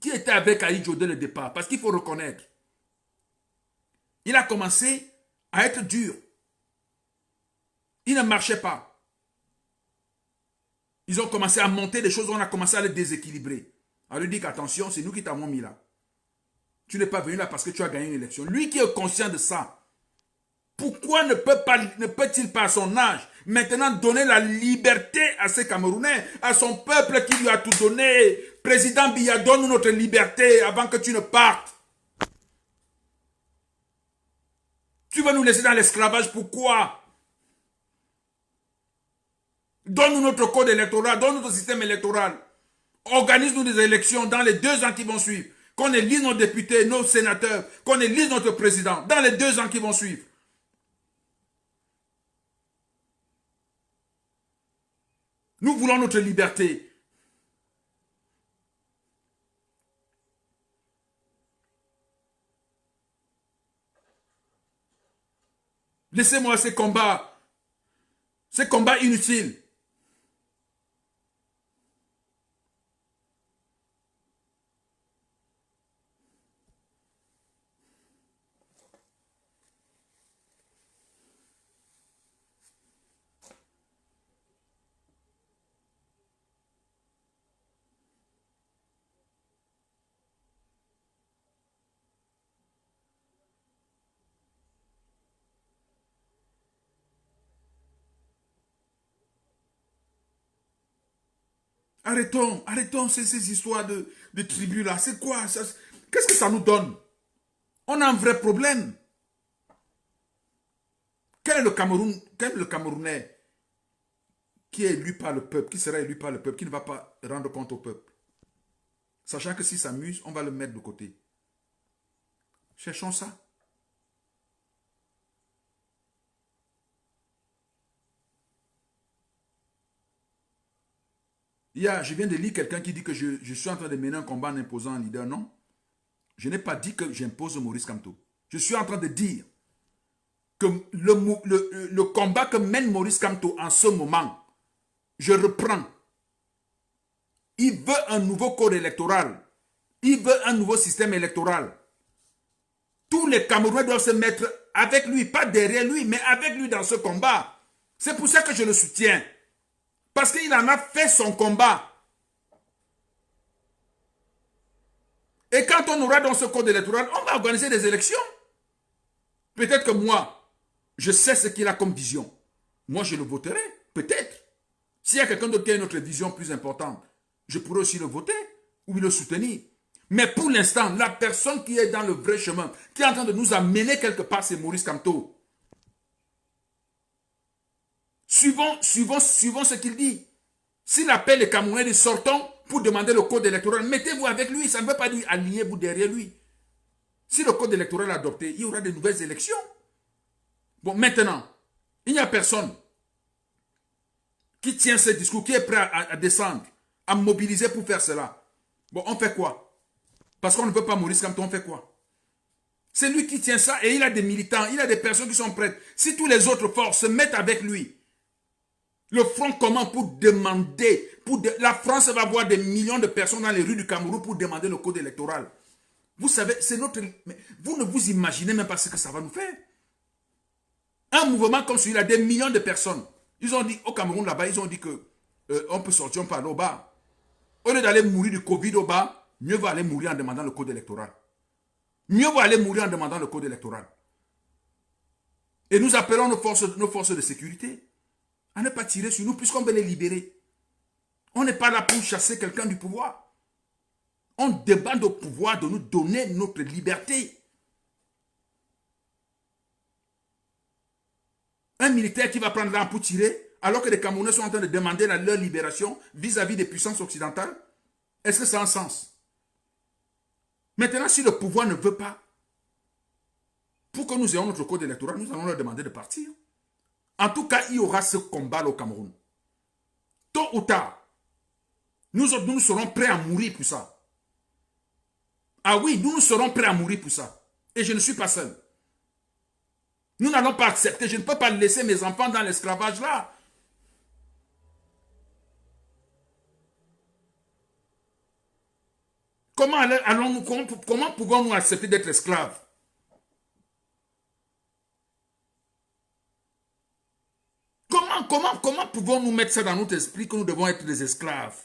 qui était avec Ahidjo dès le départ. Parce qu'il faut reconnaître. Il a commencé à être dur. Il ne marchait pas. Ils ont commencé à monter des choses, on a commencé à les déséquilibrer. On lui dit qu'attention, c'est nous qui t'avons mis là. Tu n'es pas venu là parce que tu as gagné une élection. Lui qui est conscient de ça, pourquoi ne peut-il pas à son âge maintenant donner la liberté à ces Camerounais, à son peuple qui lui a tout donné? Président Biya, donne-nous notre liberté avant que tu ne partes. Tu vas nous laisser dans l'esclavage, pourquoi? Donne-nous notre code électoral, donne-nous notre système électoral. Organise-nous des élections dans les 2 ans qui vont suivre. Qu'on élise nos députés, nos sénateurs, qu'on élise notre président dans les 2 ans qui vont suivre. Nous voulons notre liberté. Laissez-moi ces combats inutiles. Arrêtons ces histoires de tribus là. C'est quoi? Qu'est-ce que ça nous donne? On a un vrai problème. Quel est le Camerounais qui est élu par le peuple, qui sera élu par le peuple, qui ne va pas rendre compte au peuple? Sachant que s'il s'amuse, on va le mettre de côté. Cherchons ça. Je viens de lire quelqu'un qui dit que je suis en train de mener un combat en imposant un leader. Non. Je n'ai pas dit que j'impose Maurice Kamto. Je suis en train de dire que le combat que mène Maurice Kamto en ce moment, je reprends. Il veut un nouveau code électoral. Il veut un nouveau système électoral. Tous les Camerounais doivent se mettre avec lui, pas derrière lui, mais avec lui dans ce combat. C'est pour ça que je le soutiens. Parce qu'il en a fait son combat. Et quand on aura dans ce code électoral, on va organiser des élections. Peut-être que moi, je sais ce qu'il a comme vision. Moi, je le voterai. Peut-être. S'il y a quelqu'un d'autre qui a une autre vision plus importante, je pourrais aussi le voter ou le soutenir. Mais pour l'instant, la personne qui est dans le vrai chemin, qui est en train de nous amener quelque part, c'est Maurice Kamto. Suivons ce qu'il dit. S'il appelle les Camerounais, sortons pour demander le code électoral. Mettez-vous avec lui. Ça ne veut pas dire alignez-vous derrière lui. Si le code électoral est adopté, il y aura de nouvelles élections. Bon, maintenant, il n'y a personne qui tient ce discours, qui est prêt à descendre, à mobiliser pour faire cela. Bon, on fait quoi? Parce qu'on ne veut pas Maurice Kamto, on fait quoi? C'est lui qui tient ça et il a des militants, il a des personnes qui sont prêtes. Si tous les autres forces se mettent avec lui, le front commun pour demander, la France va avoir des millions de personnes dans les rues du Cameroun pour demander le code électoral. Vous savez, c'est notre... Vous ne vous imaginez même pas ce que ça va nous faire. Un mouvement comme celui-là, des millions de personnes. Ils ont dit, au Cameroun là-bas, ils ont dit que on peut sortir, on peut aller au bar. Au lieu d'aller mourir du Covid au bar, mieux vaut aller mourir en demandant le code électoral. Mieux vaut aller mourir en demandant le code électoral. Et nous appelons nos forces de sécurité à ne pas tirer sur nous puisqu'on veut les libérer. On n'est pas là pour chasser quelqu'un du pouvoir. On demande au pouvoir de nous donner notre liberté. Un militaire qui va prendre l'arme pour tirer, alors que les Camerounais sont en train de demander leur libération vis-à-vis des puissances occidentales, est-ce que ça a un sens? Maintenant, si le pouvoir ne veut pas, pour que nous ayons notre code électoral, nous allons leur demander de partir. En tout cas, il y aura ce combat au Cameroun. Tôt ou tard, nous serons prêts à mourir pour ça. Ah oui, nous serons prêts à mourir pour ça. Et je ne suis pas seul. Nous n'allons pas accepter, je ne peux pas laisser mes enfants dans l'esclavage là. Comment pouvons-nous accepter d'être esclaves? Comment pouvons-nous mettre ça dans notre esprit que nous devons être des esclaves?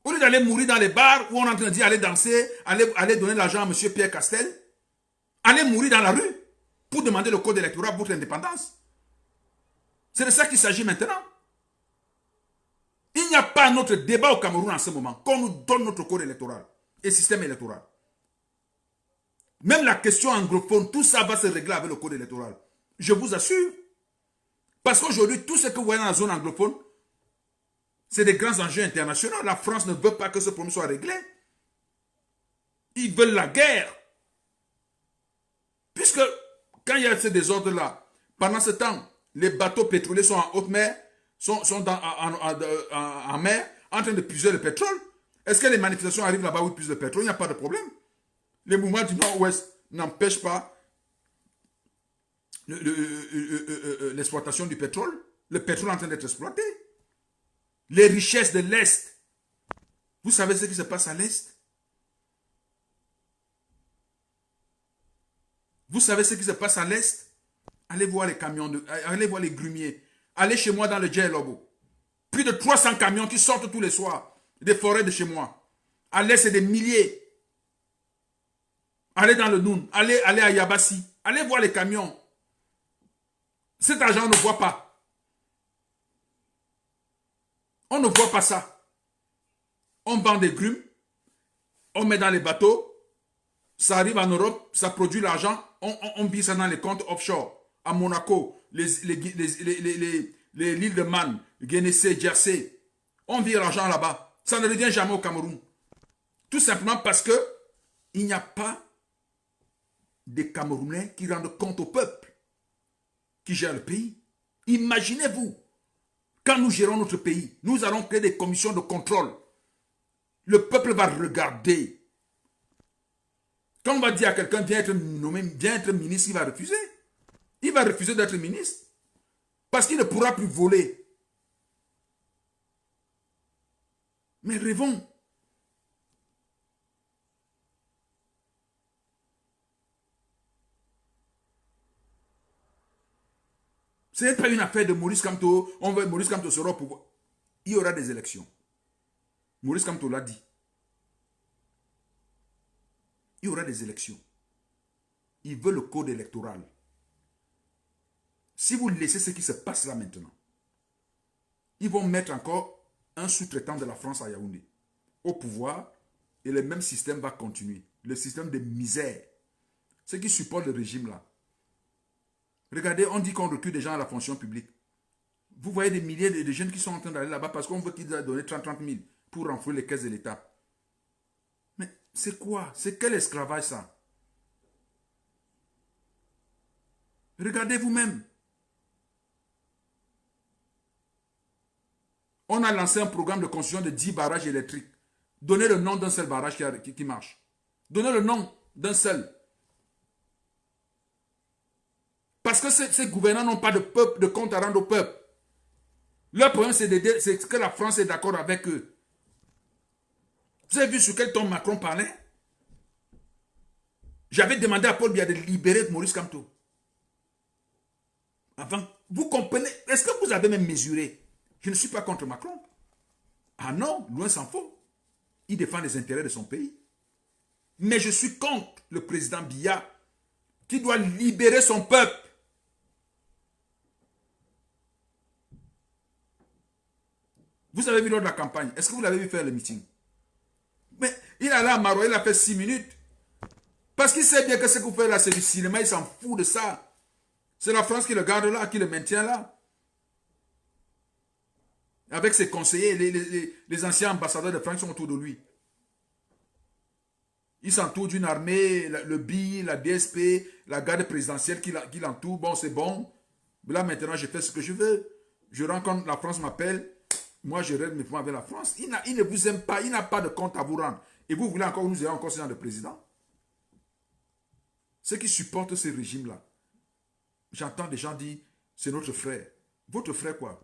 Au lieu d'aller mourir dans les bars où on est en train de dire aller danser, aller donner l'argent à M. Pierre Castel, aller mourir dans la rue pour demander le code électoral pour votre indépendance. C'est de ça qu'il s'agit maintenant. Il n'y a pas notre débat au Cameroun en ce moment, qu'on nous donne notre code électoral et système électoral. Même la question anglophone, tout ça va se régler avec le code électoral. Je vous assure. Parce qu'aujourd'hui, tout ce que vous voyez dans la zone anglophone, c'est des grands enjeux internationaux. La France ne veut pas que ce problème soit réglé. Ils veulent la guerre. Puisque, quand il y a ces désordres-là, pendant ce temps, les bateaux pétroliers sont en haute mer, sont en mer, en train de puiser le pétrole. Est-ce que les manifestations arrivent là-bas où ils puisent le pétrole? Il n'y a pas de problème. Les mouvements du Nord-Ouest n'empêchent pas l'exploitation du pétrole. Le pétrole est en train d'être exploité. Les richesses de l'Est. Vous savez ce qui se passe à l'Est? Vous savez ce qui se passe à l'Est? Allez voir les camions, allez voir les grumiers. Allez chez moi dans le Djel-Lobo. Plus de 300 camions qui sortent tous les soirs des forêts de chez moi. À l'Est, c'est des milliers. Allez dans le Noun, allez à Yabassi. Allez voir les camions. Cet argent, on ne voit pas. On ne voit pas ça. On vend des grumes, on met dans les bateaux, ça arrive en Europe, ça produit l'argent, on vit ça dans les comptes offshore. À Monaco, l'île de Man, Guénessé, Jersey. On vit l'argent là-bas. Ça ne revient jamais au Cameroun. Tout simplement parce que il n'y a pas des Camerounais qui rendent compte au peuple qui gère le pays. Imaginez-vous, quand nous gérons notre pays, nous allons créer des commissions de contrôle. Le peuple va regarder. Quand on va dire à quelqu'un viens être nommé, viens être ministre, il va refuser. Il va refuser d'être ministre parce qu'il ne pourra plus voler. Mais rêvons. Ce n'est pas une affaire de Maurice Kamto. On veut Maurice Kamto sera au pouvoir. Il y aura des élections. Maurice Kamto l'a dit. Il y aura des élections. Il veut le code électoral. Si vous laissez ce qui se passe là maintenant, ils vont mettre encore un sous-traitant de la France à Yaoundé au pouvoir et le même système va continuer. Le système de misère. Ceux qui supportent le régime là. Regardez, on dit qu'on recrute des gens à la fonction publique. Vous voyez des milliers de jeunes qui sont en train d'aller là-bas parce qu'on veut qu'ils aient donné 30 000 pour renflouer les caisses de l'État. Mais c'est quoi? C'est quel esclavage ça? Regardez vous-même. On a lancé un programme de construction de 10 barrages électriques Donnez le nom d'un seul barrage qui marche. Donnez le nom d'un seul. Parce que ces gouvernants n'ont pas de peuple, de compte à rendre au peuple. Leur problème, c'est que la France est d'accord avec eux. Vous avez vu sur quel ton Macron parlait? J'avais demandé à Paul Biya de libérer Maurice Kamto. Avant, vous comprenez? Est-ce que vous avez même mesuré? Je ne suis pas contre Macron. Ah non, loin s'en faut. Il défend les intérêts de son pays. Mais je suis contre le président Biya qui doit libérer son peuple. Vous avez vu lors de la campagne, est-ce que vous l'avez vu faire le meeting? Mais il est allé à Marois, il a fait 6 minutes. Parce qu'il sait bien que ce que vous faites là, c'est du cinéma, il s'en fout de ça. C'est la France qui le garde là, qui le maintient là. Avec ses conseillers, les anciens ambassadeurs de France sont autour de lui. Il s'entoure d'une armée, le BI, la DSP, la garde présidentielle qui l'entoure. Bon, c'est bon. Là, maintenant, je fais ce que je veux. Je rencontre, la France m'appelle. Moi, je règle mes points avec la France. Il ne vous aime pas. Il n'a pas de compte à vous rendre. Et vous voulez encore nous ayons encore ce genre de président? Ceux qui supportent ce régime-là, j'entends des gens dire, c'est notre frère. Votre frère quoi?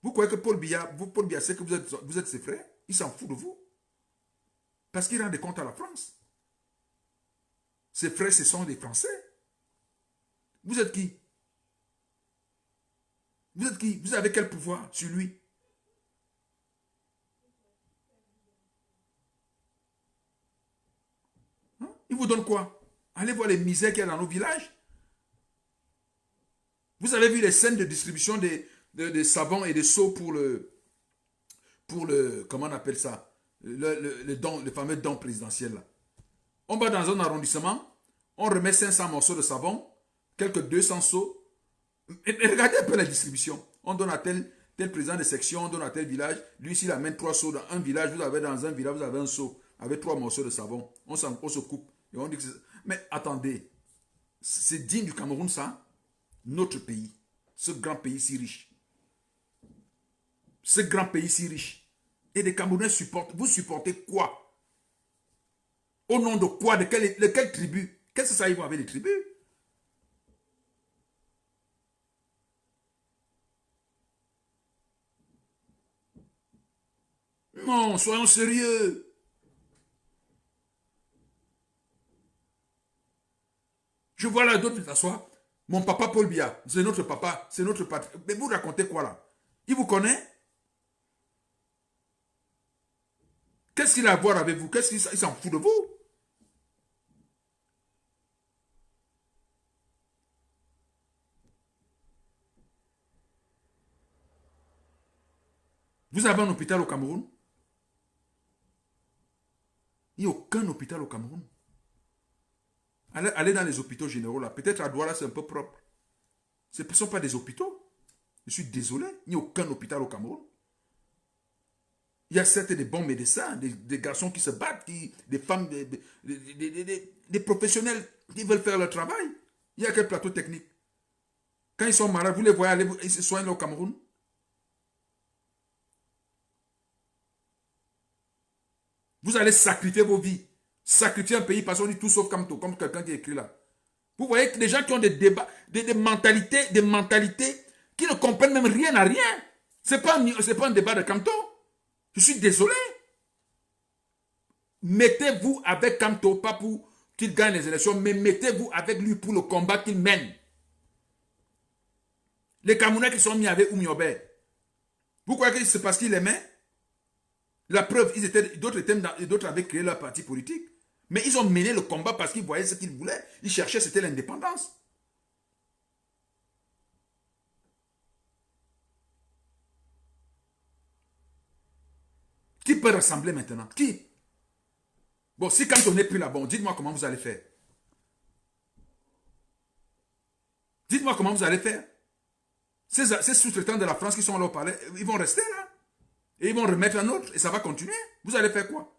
Vous croyez que Paul Biya sait que vous êtes ses frères? Il s'en fout de vous. Parce qu'il rend des comptes à la France. Ses frères, ce sont des Français. Vous êtes qui? Vous êtes qui? Vous avez quel pouvoir sur lui? Hein? Il vous donne quoi? Allez voir les misères qu'il y a dans nos villages. Vous avez vu les scènes de distribution des savons et des seaux pour le, comment on appelle ça? Le fameux don présidentiel. Là. On va dans un arrondissement, on remet 500 morceaux de savon, quelques 200 seaux. Et regardez un peu la distribution. On donne à tel président de section, on donne à tel village. Lui, s'il amène 3 seaux dans un village, vous avez un seau avec 3 morceaux de savon. On se coupe. Et on dit que mais attendez, c'est digne du Cameroun ça? Notre pays, ce grand pays si riche. Ce grand pays si riche. Et les Camerounais supportent. Vous supportez quoi? Au nom de quoi? De quelle tribu? Qu'est-ce que ça y va avec les tribus? Non, soyons sérieux. Je vois là d'autres s'asseoir. Mon papa Paul Biya, c'est notre papa, c'est notre patrie. Mais vous racontez quoi là? Il vous connaît? Qu'est-ce qu'il a à voir avec vous? Qu'est-ce qu'il s'en fout de vous? Vous avez un hôpital au Cameroun? Il n'y a aucun hôpital au Cameroun. Allez dans les hôpitaux généraux là. Peut-être à Douala c'est un peu propre. Ce ne sont pas des hôpitaux. Je suis désolé. Il n'y a aucun hôpital au Cameroun. Il y a certes des bons médecins, des garçons qui se battent, des femmes, des professionnels qui veulent faire leur travail. Il y a quel plateau technique? Quand ils sont malades, vous les voyez aller, ils se soignent au Cameroun. Vous allez sacrifier vos vies. Sacrifier un pays parce qu'on dit tout sauf Kamto, comme quelqu'un qui écrit là. Vous voyez que des gens qui ont des débats, des mentalités qui ne comprennent même rien à rien. Ce n'est pas un débat de Kamto. Je suis désolé. Mettez-vous avec Kamto, pas pour qu'il gagne les élections, mais mettez-vous avec lui pour le combat qu'il mène. Les Camerounais qui sont mis avec Oumiobe, vous croyez que c'est parce qu'il aimait? La preuve, d'autres avaient créé leur parti politique. Mais ils ont mené le combat parce qu'ils voyaient ce qu'ils voulaient. Ils cherchaient, c'était l'indépendance. Qui peut rassembler maintenant? Qui? Bon, si quand on n'est plus là, bon, dites-moi comment vous allez faire. Dites-moi comment vous allez faire. Ces sous-traitants de la France qui sont là au palais, ils vont rester là. Et ils vont remettre un autre et ça va continuer. Vous allez faire quoi?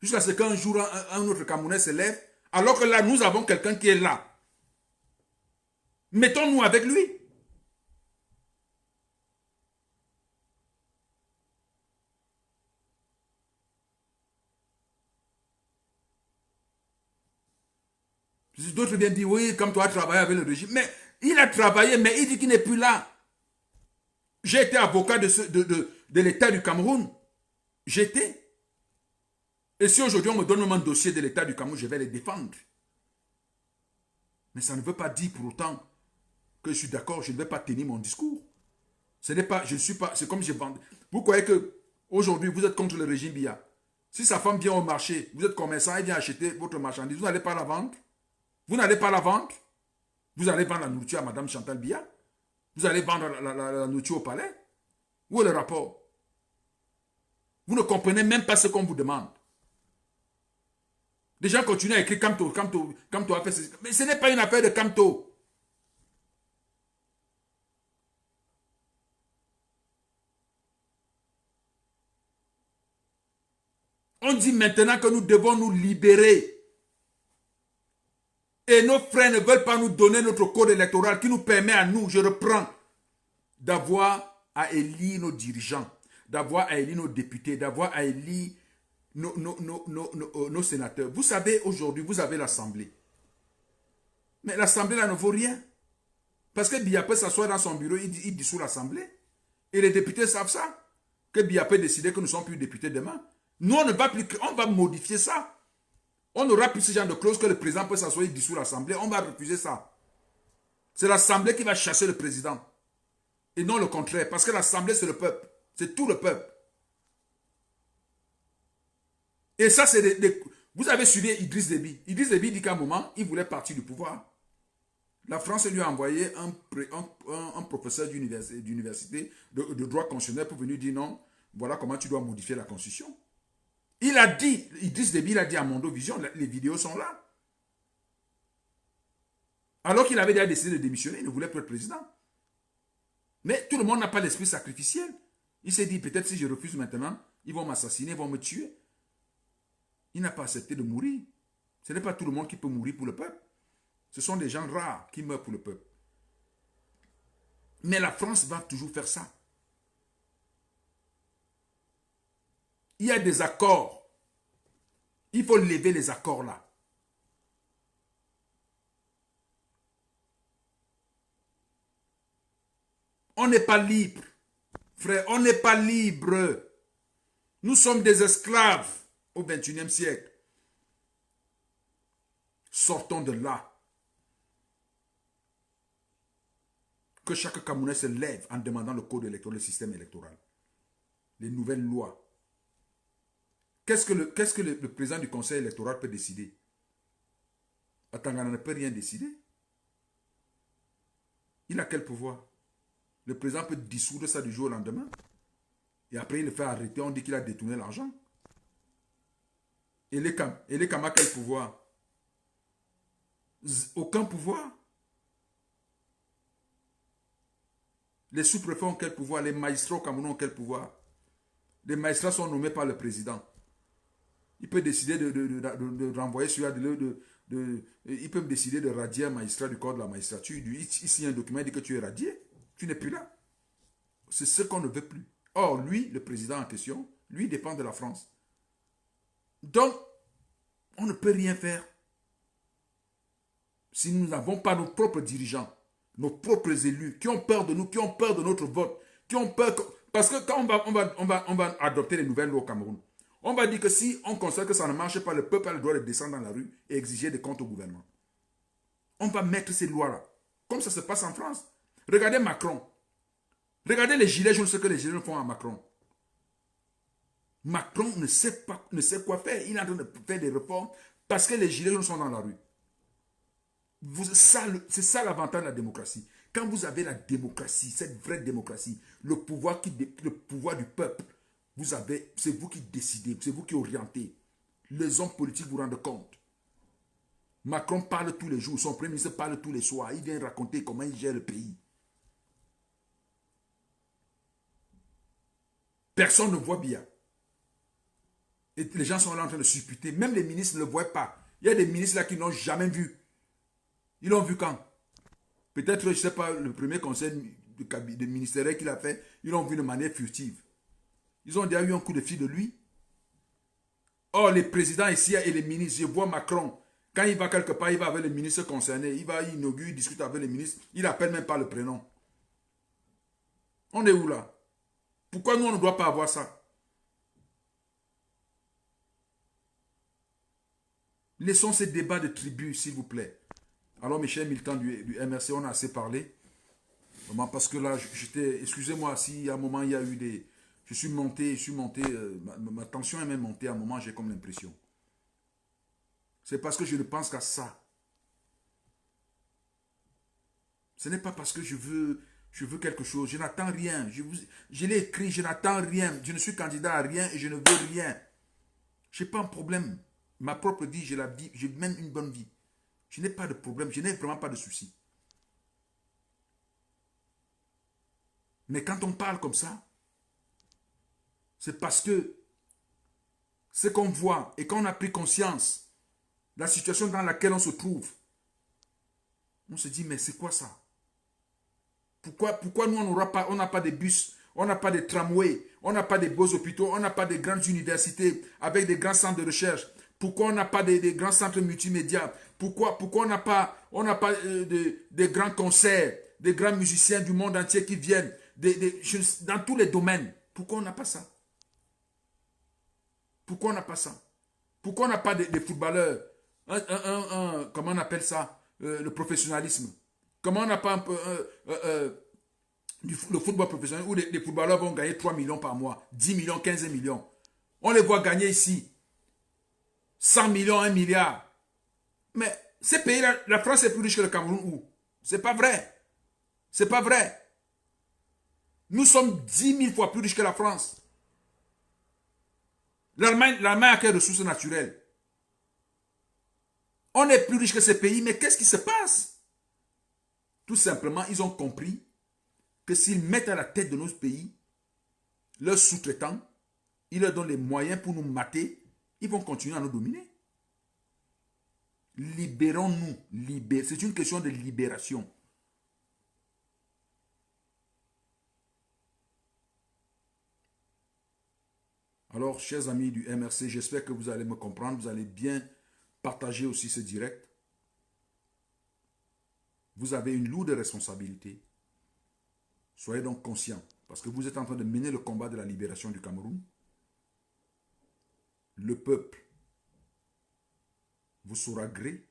Jusqu'à ce qu'un jour, un autre Camerounais se lève, alors que là, nous avons quelqu'un qui est là. Mettons-nous avec lui. D'autres viennent dire, oui, comme toi, tu as travaillé avec le régime. Mais il a travaillé, mais il dit qu'il n'est plus là. J'ai été avocat de l'État du Cameroun. J'étais. Et si aujourd'hui on me donne un dossier de l'État du Cameroun, je vais les défendre. Mais ça ne veut pas dire pour autant que je suis d'accord, je ne vais pas tenir mon discours. Ce n'est pas, je ne suis pas, c'est comme je vends. Vous croyez que aujourd'hui vous êtes contre le régime Biya. Si sa femme vient au marché, vous êtes commerçant, elle vient acheter votre marchandise, vous n'allez pas la vendre. Vous n'allez pas la vendre. Vous allez vendre la nourriture à Madame Chantal Biya. Vous allez vendre la nourriture au palais. Où est le rapport? Vous ne comprenez même pas ce qu'on vous demande. Les gens continuent à écrire Kamto a fait ceci. Mais ce n'est pas une affaire de Kamto. On dit maintenant que nous devons nous libérer. Et nos frères ne veulent pas nous donner notre code électoral qui nous permet à nous, je reprends, d'avoir à élire nos dirigeants, d'avoir à élire nos députés, d'avoir à élire nos sénateurs. Vous savez, aujourd'hui, vous avez l'Assemblée. Mais l'Assemblée, là, ne vaut rien. Parce que Biya peut s'asseoir dans son bureau, il dissout l'Assemblée. Et les députés savent ça. Que Biya peut décider que nous ne sommes plus députés demain. Nous, on va modifier ça. On n'aura plus ce genre de clause que le président peut s'asseoir et dissout l'Assemblée. On va refuser ça. C'est l'Assemblée qui va chasser le président. Et non le contraire. Parce que l'Assemblée, c'est le peuple. C'est tout le peuple. Et ça, c'est vous avez suivi Idriss Déby. Idriss Déby dit qu'à un moment, il voulait partir du pouvoir. La France lui a envoyé un professeur d'université de droit constitutionnel pour venir dire non, voilà comment tu dois modifier la Constitution. Il a dit, Idriss Déby, il a dit à Mondo Vision, les vidéos sont là. Alors qu'il avait déjà décidé de démissionner, il ne voulait plus être président. Mais tout le monde n'a pas l'esprit sacrificiel. Il s'est dit, peut-être si je refuse maintenant, ils vont m'assassiner, ils vont me tuer. Il n'a pas accepté de mourir. Ce n'est pas tout le monde qui peut mourir pour le peuple. Ce sont des gens rares qui meurent pour le peuple. Mais la France va toujours faire ça. Il y a des accords. Il faut lever les accords là. On n'est pas libre. Frère, on n'est pas libre. Nous sommes des esclaves au XXIe siècle. Sortons de là. Que chaque Camerounais se lève en demandant le code électoral, le système électoral. Les nouvelles lois. Qu'est-ce que le président du conseil électoral peut décider? Atangana ne peut rien décider. Il a quel pouvoir? Le président peut dissoudre ça du jour au lendemain. Et après, il le fait arrêter. On dit qu'il a détourné l'argent. Et les Kama, quel pouvoir? Aucun pouvoir. Les sous-préfets ont quel pouvoir? Les magistrats au Cameroun ont quel pouvoir? Les magistrats sont nommés par le président. Il peut décider de renvoyer celui-là, il peut décider de radier un magistrat du corps de la magistrature. Ici, il y a un document, il dit que tu es radié. Tu n'es plus là. C'est ce qu'on ne veut plus. Or, lui, le président en question, lui dépend de la France. Donc, on ne peut rien faire si nous n'avons pas nos propres dirigeants, nos propres élus, qui ont peur de nous, qui ont peur de notre vote, qui ont peur... Parce que quand on va adopter les nouvelles lois au Cameroun, on va dire que si on constate que ça ne marche pas, le peuple a le droit de descendre dans la rue et exiger des comptes au gouvernement. On va mettre ces lois-là, comme ça se passe en France. Regardez Macron. Regardez les gilets jaunes, ce que les gilets jaunes font à Macron. Macron ne sait quoi faire. Il est en train de faire des réformes parce que les gilets jaunes sont dans la rue. C'est ça l'avantage de la démocratie. Quand vous avez la démocratie, cette vraie démocratie, le pouvoir du peuple, c'est vous qui décidez, c'est vous qui orientez. Les hommes politiques vous rendent compte. Macron parle tous les jours, son premier ministre parle tous les soirs. Il vient raconter comment il gère le pays. Personne ne voit bien. Et les gens sont là en train de supputer. Même les ministres ne le voient pas. Il y a des ministres là qui n'ont jamais vu. Ils l'ont vu quand? Peut-être, je ne sais pas, le premier conseil de ministériel qu'il a fait, ils l'ont vu de manière furtive. Ils ont déjà eu un coup de fil de lui. Or, les présidents ici et les ministres, je vois Macron, Quand il va quelque part, il va avec les ministres concernés, il va inaugurer, il discute avec les ministres, il n'appelle même pas le prénom. On est où là? Pourquoi nous, on ne doit pas avoir ça? Laissons ces débats de tribus, s'il vous plaît. Alors, mes chers militants du MRC, on a assez parlé. Vraiment, parce que là, j'étais... Excusez-moi, si à un moment, il y a eu des... Je suis monté, ma tension est même montée à un moment, j'ai comme l'impression. C'est parce que je ne pense qu'à ça. Ce n'est pas parce que je veux quelque chose. Je n'attends rien. Je l'ai écrit, je n'attends rien. Je ne suis candidat à rien et je ne veux rien. Je n'ai pas un problème. Ma propre vie, je mène une bonne vie. Je n'ai pas de problème, je n'ai vraiment pas de soucis. Mais quand on parle comme ça, c'est parce que ce qu'on voit et qu'on a pris conscience de la situation dans laquelle on se trouve, on se dit, mais c'est quoi ça? Pourquoi nous, on n'a pas de bus, on n'a pas de tramways, on n'a pas de beaux hôpitaux, on n'a pas de grandes universités avec des grands centres de recherche? Pourquoi on n'a pas de grands centres multimédia? Pourquoi on n'a pas de grands concerts, des grands musiciens du monde entier qui viennent dans tous les domaines? Pourquoi on n'a pas ça? Pourquoi on n'a pas ça? Pourquoi on n'a pas de footballeurs? Comment on appelle ça? Le professionnalisme. Comment on n'a pas un peu le football professionnel où les footballeurs vont gagner 3 millions par mois, 10 millions, 15 millions. On les voit gagner ici 100 millions, 1 milliard. Mais ces pays-là, la France est plus riche que le Cameroun où? C'est pas vrai. C'est pas vrai. Nous sommes 10 000 fois plus riches que la France. L'Allemagne a quelles ressources naturelles? On est plus riche que ces pays, mais qu'est-ce qui se passe? Tout simplement, ils ont compris que s'ils mettent à la tête de notre pays leurs sous-traitants, ils leur donnent les moyens pour nous mater, ils vont continuer à nous dominer. Libérons-nous. C'est une question de libération. Alors, chers amis du MRC, j'espère que vous allez me comprendre, vous allez bien partager aussi ce direct. Vous avez une lourde responsabilité. Soyez donc conscients, parce que vous êtes en train de mener le combat de la libération du Cameroun. Le peuple vous saura gré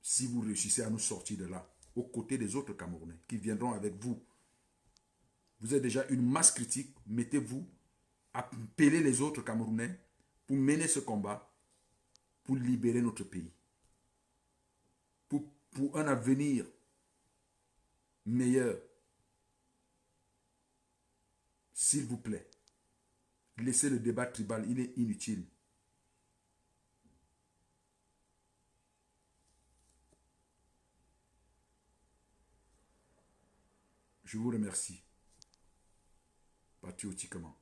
si vous réussissez à nous sortir de là, aux côtés des autres Camerounais qui viendront avec vous. Vous êtes déjà une masse critique, mettez-vous à appeler les autres Camerounais pour mener ce combat, pour libérer notre pays. Pour un avenir meilleur. S'il vous plaît, laissez le débat tribal, il est inutile. Je vous remercie patriotiquement.